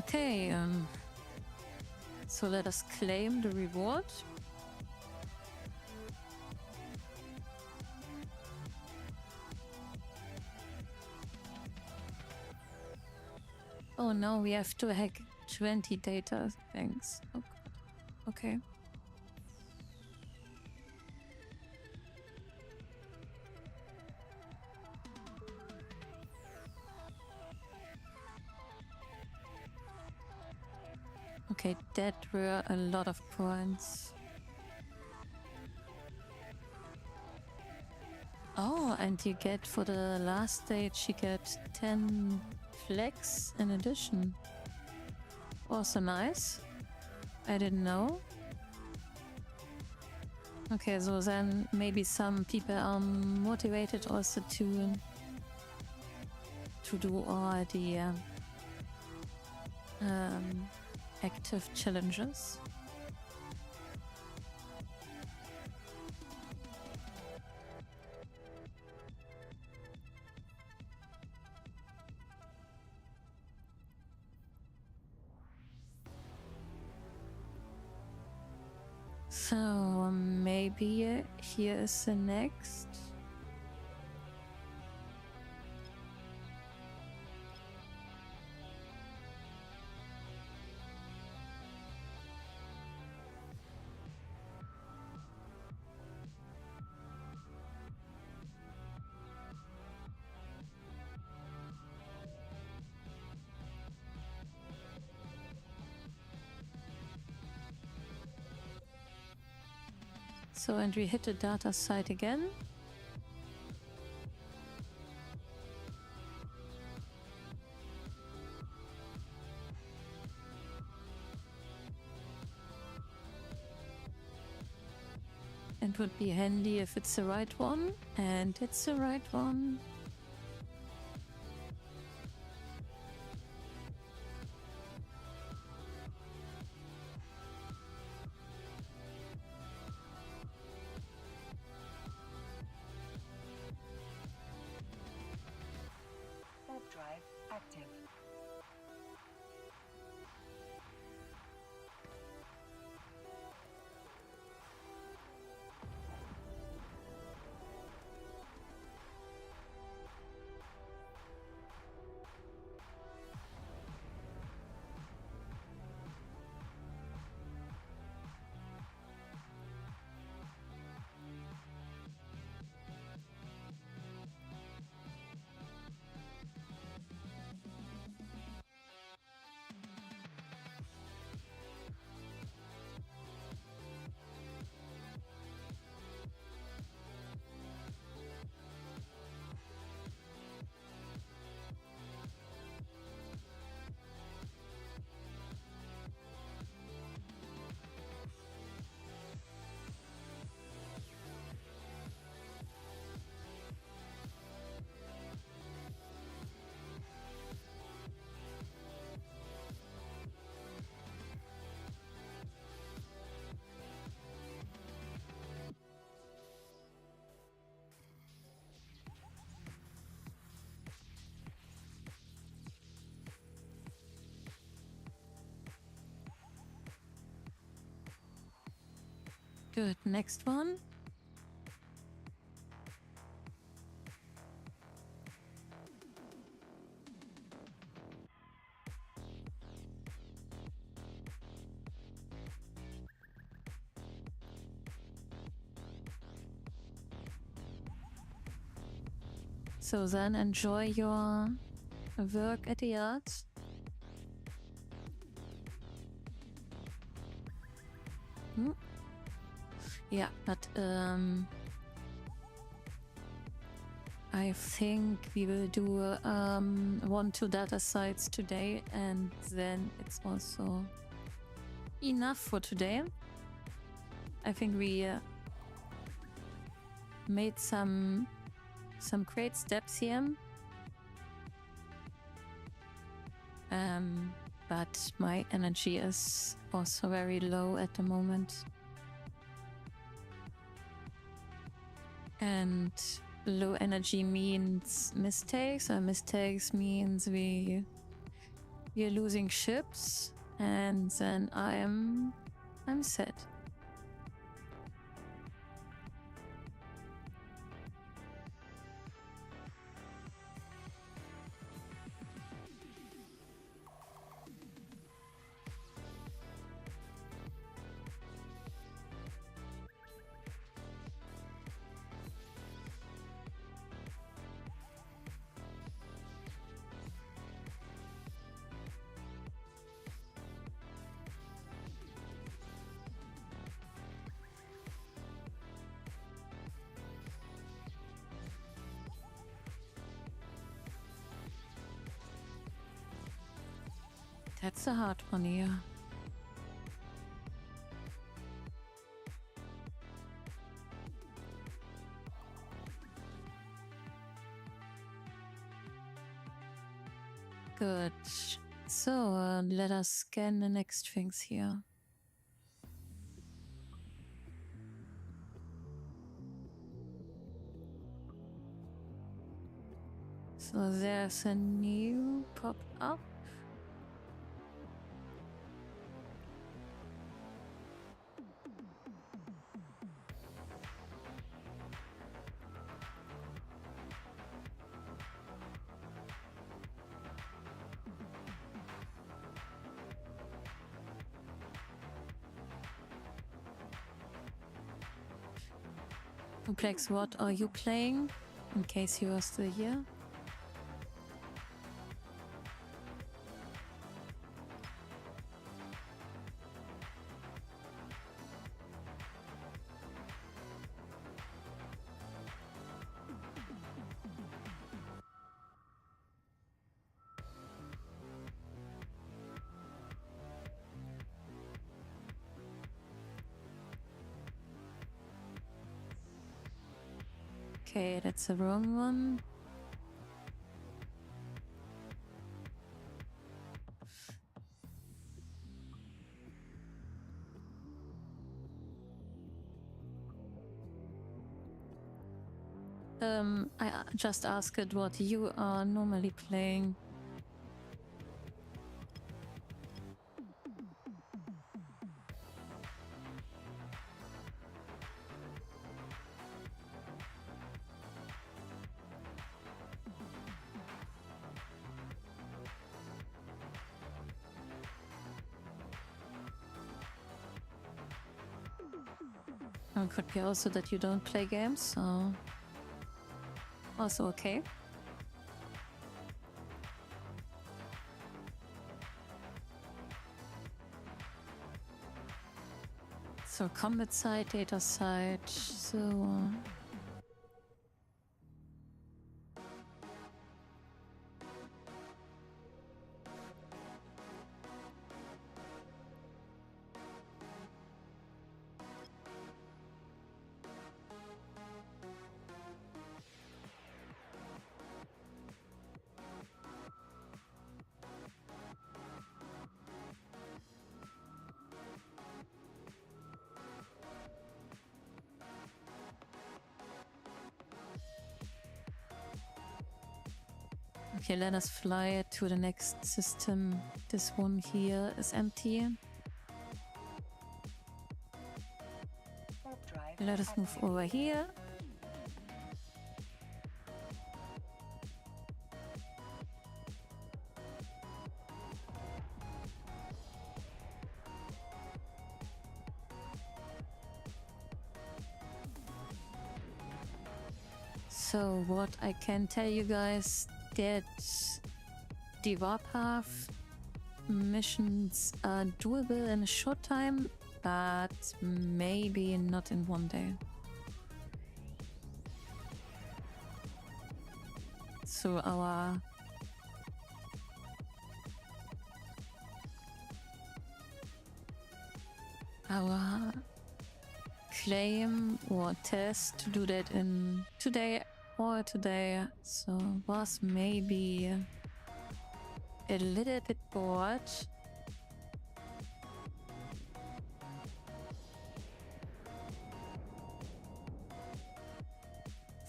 [SPEAKER 1] Okay, so let us claim the reward. Oh no, we have to hack 20 data things. Oh, okay. Okay, that were a lot of points. Oh, and you get for the last stage, you get 10 flags in addition. Also nice. I didn't know. Okay, so then maybe some people are motivated also to do all the active challenges. So maybe here is the next. So, and we hit the data site again. It would be handy if it's the right one, and it's the right one.
[SPEAKER 2] Warp drive active.
[SPEAKER 1] Good, next one. So then enjoy your work at the arts. Yeah, but I think we will do 1-2 data sites today, and then it's also enough for today. I think we made some great steps here. But my energy is also very low at the moment. And low energy means mistakes, or mistakes means we We are losing ships, and then I'm set. That's a hard one here. Good. So let us scan the next things here. So there's a new pop-up. Complex, what are you playing? In case you are still here. Okay, that's the wrong one. I just asked what you are normally playing. It could be also that you don't play games, so also okay. So combat side, data side, so okay, let us fly it to the next system. This one here is empty.
[SPEAKER 2] Warp drive
[SPEAKER 1] Let us move
[SPEAKER 2] active.
[SPEAKER 1] over here. So what I can tell you guys, that the Warpath missions are doable in a short time, but maybe not in one day. So our claim or test to do that in today so was maybe a little bit bored.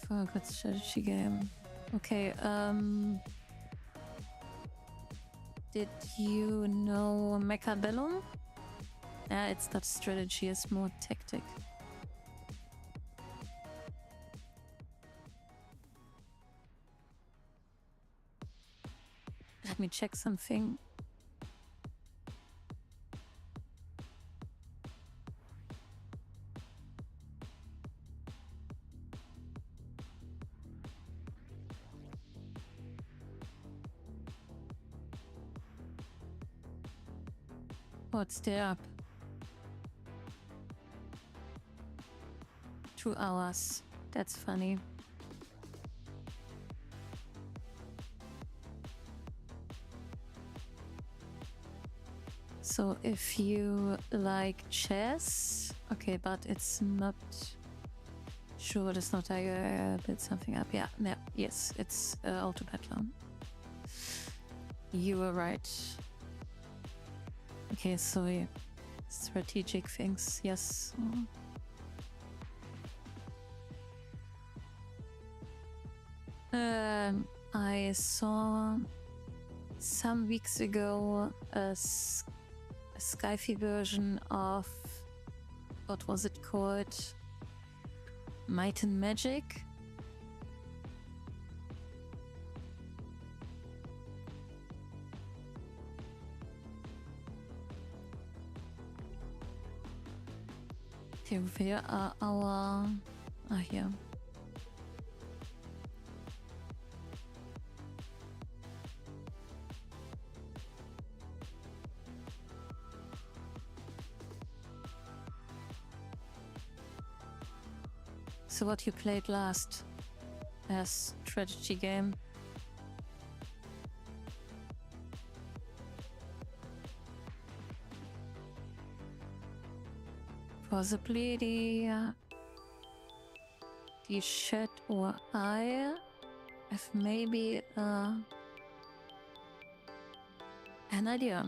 [SPEAKER 1] For a good strategy game. Okay, Did you know Mechabellum? Yeah, it's not strategy, it's more tactic. Let me check something. What's there up? 2 hours. That's funny. So if you like chess, okay, but it's not sure, it's not I built something up. Yeah, no, yes, it's Autopattern. You were right. Okay, so yeah, strategic things, yes. I saw some weeks ago a Skyfi version of, what was it called? Might and Magic. Okay, where are our... Ah, here. So what you played last as strategy game? Possibly the Shed or I have maybe an idea.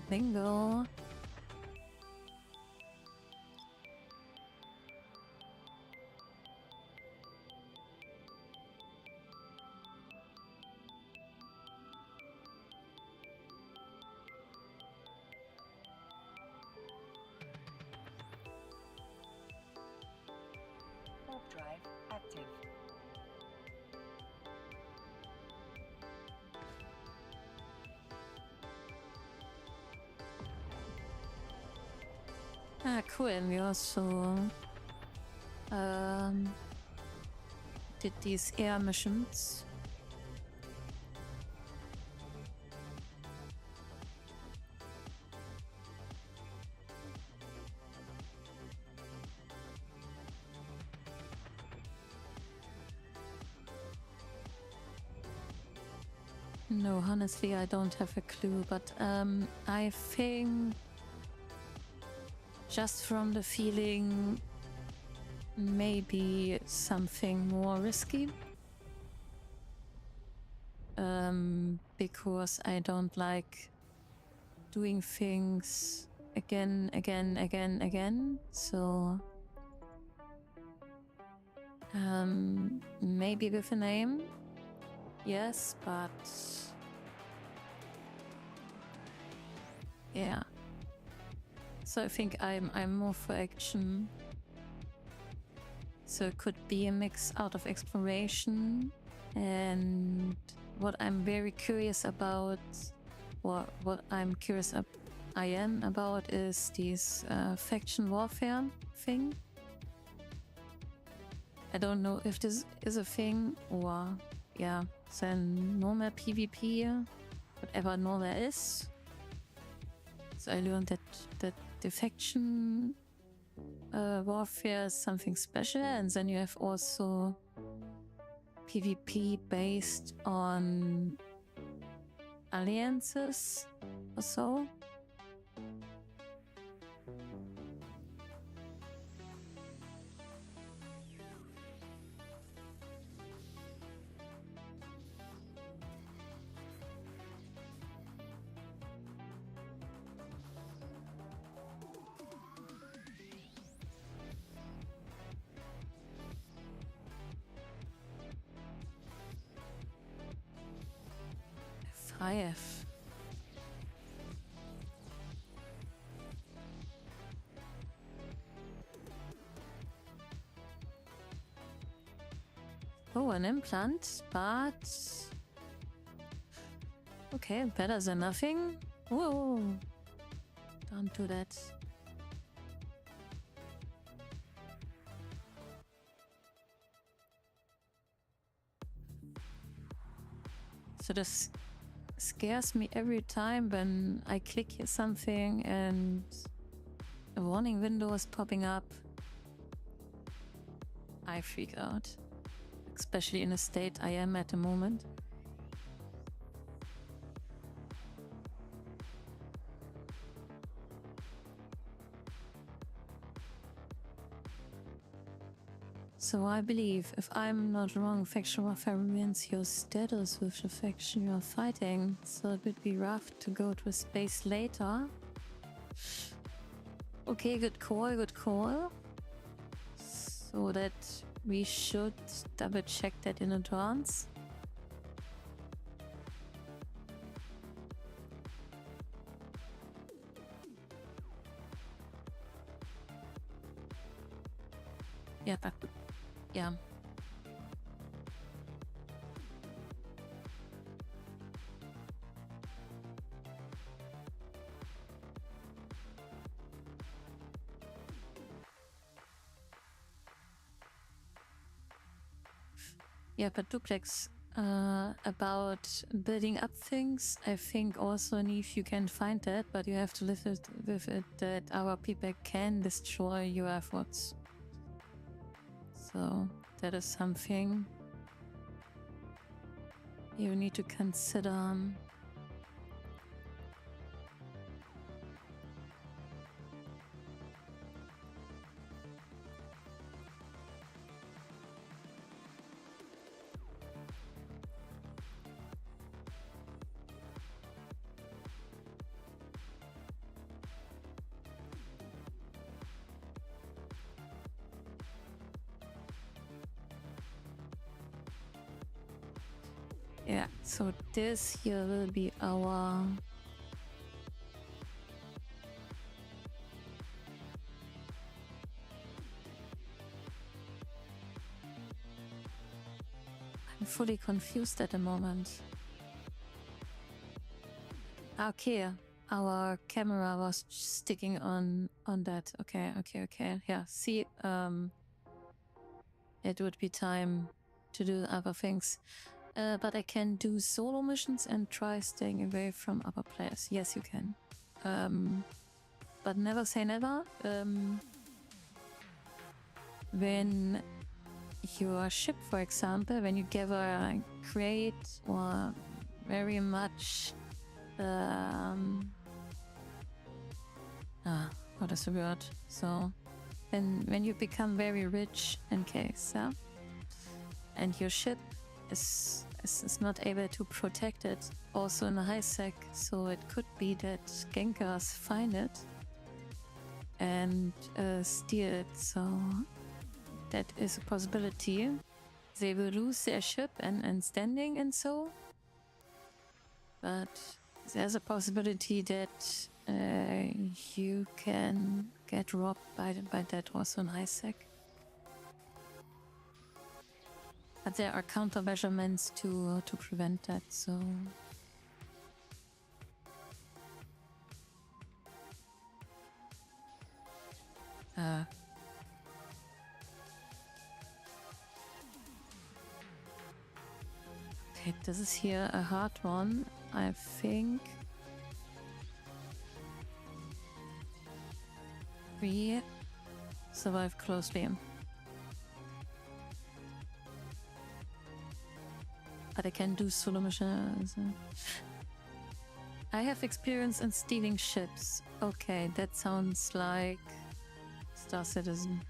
[SPEAKER 1] Bingo.
[SPEAKER 2] Warp drive active.
[SPEAKER 1] Ah, cool. And we also did these air missions. No, honestly, I don't have a clue, but I think just from the feeling, maybe something more risky. Because I don't like doing things again. So maybe with a name, yes, but yeah. So I think I'm more for action. So it could be a mix out of exploration and what I'm very curious about, or what I'm curious I am about is this faction warfare thing. I don't know if this is a thing or yeah, then normal PvP, whatever normal is. So I learned that the faction warfare is something special, and then you have also PvP based on alliances or so. F5. Oh, an implant, but okay, better than nothing. Whoa, don't do that. So this scares me every time when I click here something and a warning window is popping up. I freak out, especially in the state I am at the moment. So I believe, if I'm not wrong, faction warfare ruins your status with the faction you're fighting, so it would be rough to go to space later. Okay, good call, good call. So that we should double check that in advance. Yeah, but yeah. Yeah, but duplex, about building up things, I think also if you can find that, but you have to live with it that our people can destroy your efforts. So that is something you need to consider. Yeah, so this here will be our I'm fully confused at the moment. Okay, our camera was sticking on that. Okay. Yeah, see, it would be time to do other things. But I can do solo missions and try staying away from other players. Yes, you can. But never say never. When your ship, for example, when you gather a crate or very much... what is the word? So, when you become very rich in case, yeah? And your ship is not able to protect it also in a high sec, so it could be that gankers find it and steal it, so that is a possibility. They will lose their ship and standing and so, but there's a possibility that you can get robbed by that also in high sec. But there are countermeasurements to prevent that, so... Okay, this is here a hard one, I think. 3 survive closely. But I can do solo missions. I have experience in stealing ships. Okay, that sounds like Star Citizen.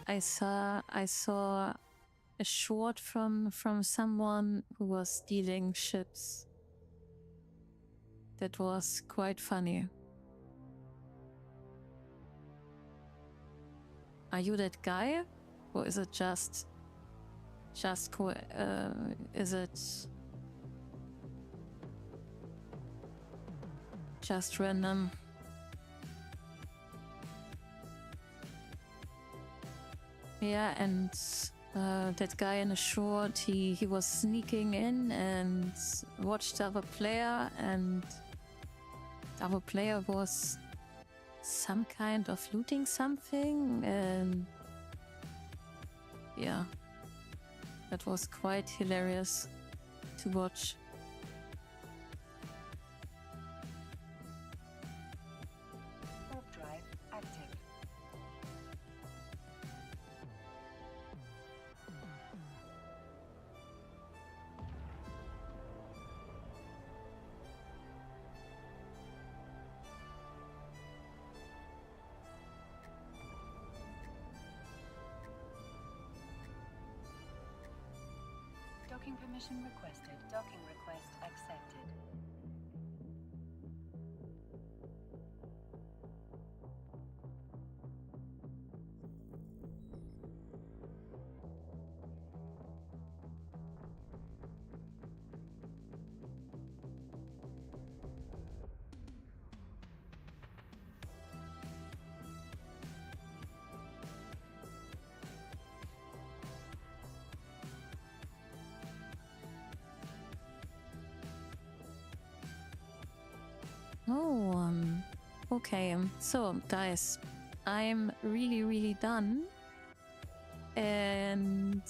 [SPEAKER 1] I saw a short from someone who was stealing ships. That was quite funny. Are you that guy? Or is it just is it just random? Yeah, and that guy in the short, he was sneaking in and watched the other player, and the other player was some kind of looting something, and yeah, that was quite hilarious to watch.
[SPEAKER 2] Warp drive active. Docking permission requested. Docking request accepted.
[SPEAKER 1] Oh, okay. So, guys, I'm really done. And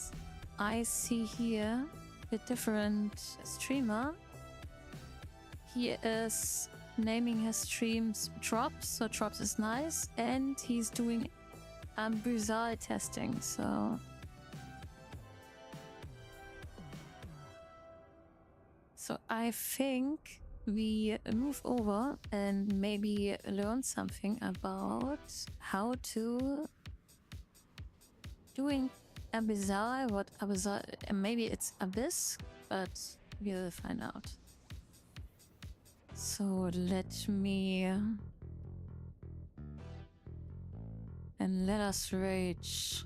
[SPEAKER 1] I see here a different streamer. He is naming his streams Drops, so Drops is nice. And he's doing bizarre testing, so... So I think we move over and maybe learn something about how to doing Abyssal, what Abyssal, maybe it's Abyss, but we'll find out. So let me and let us rage.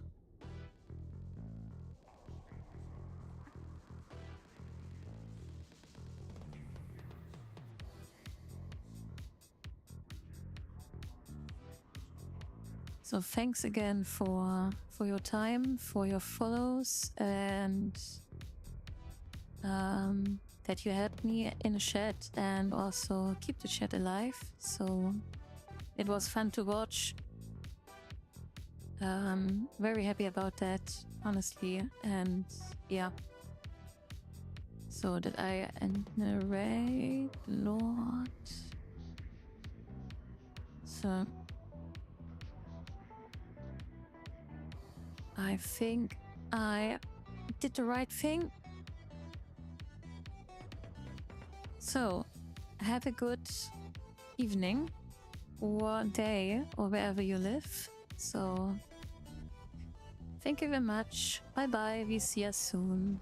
[SPEAKER 1] So thanks again for your time, for your follows, and that you helped me in the chat and also keep the chat alive. So it was fun to watch. Very happy about that, honestly, and yeah. So did I narrate Lord? So I think I did the right thing. So, have a good evening or day or wherever you live. So, thank you very much. Bye bye. We see you soon.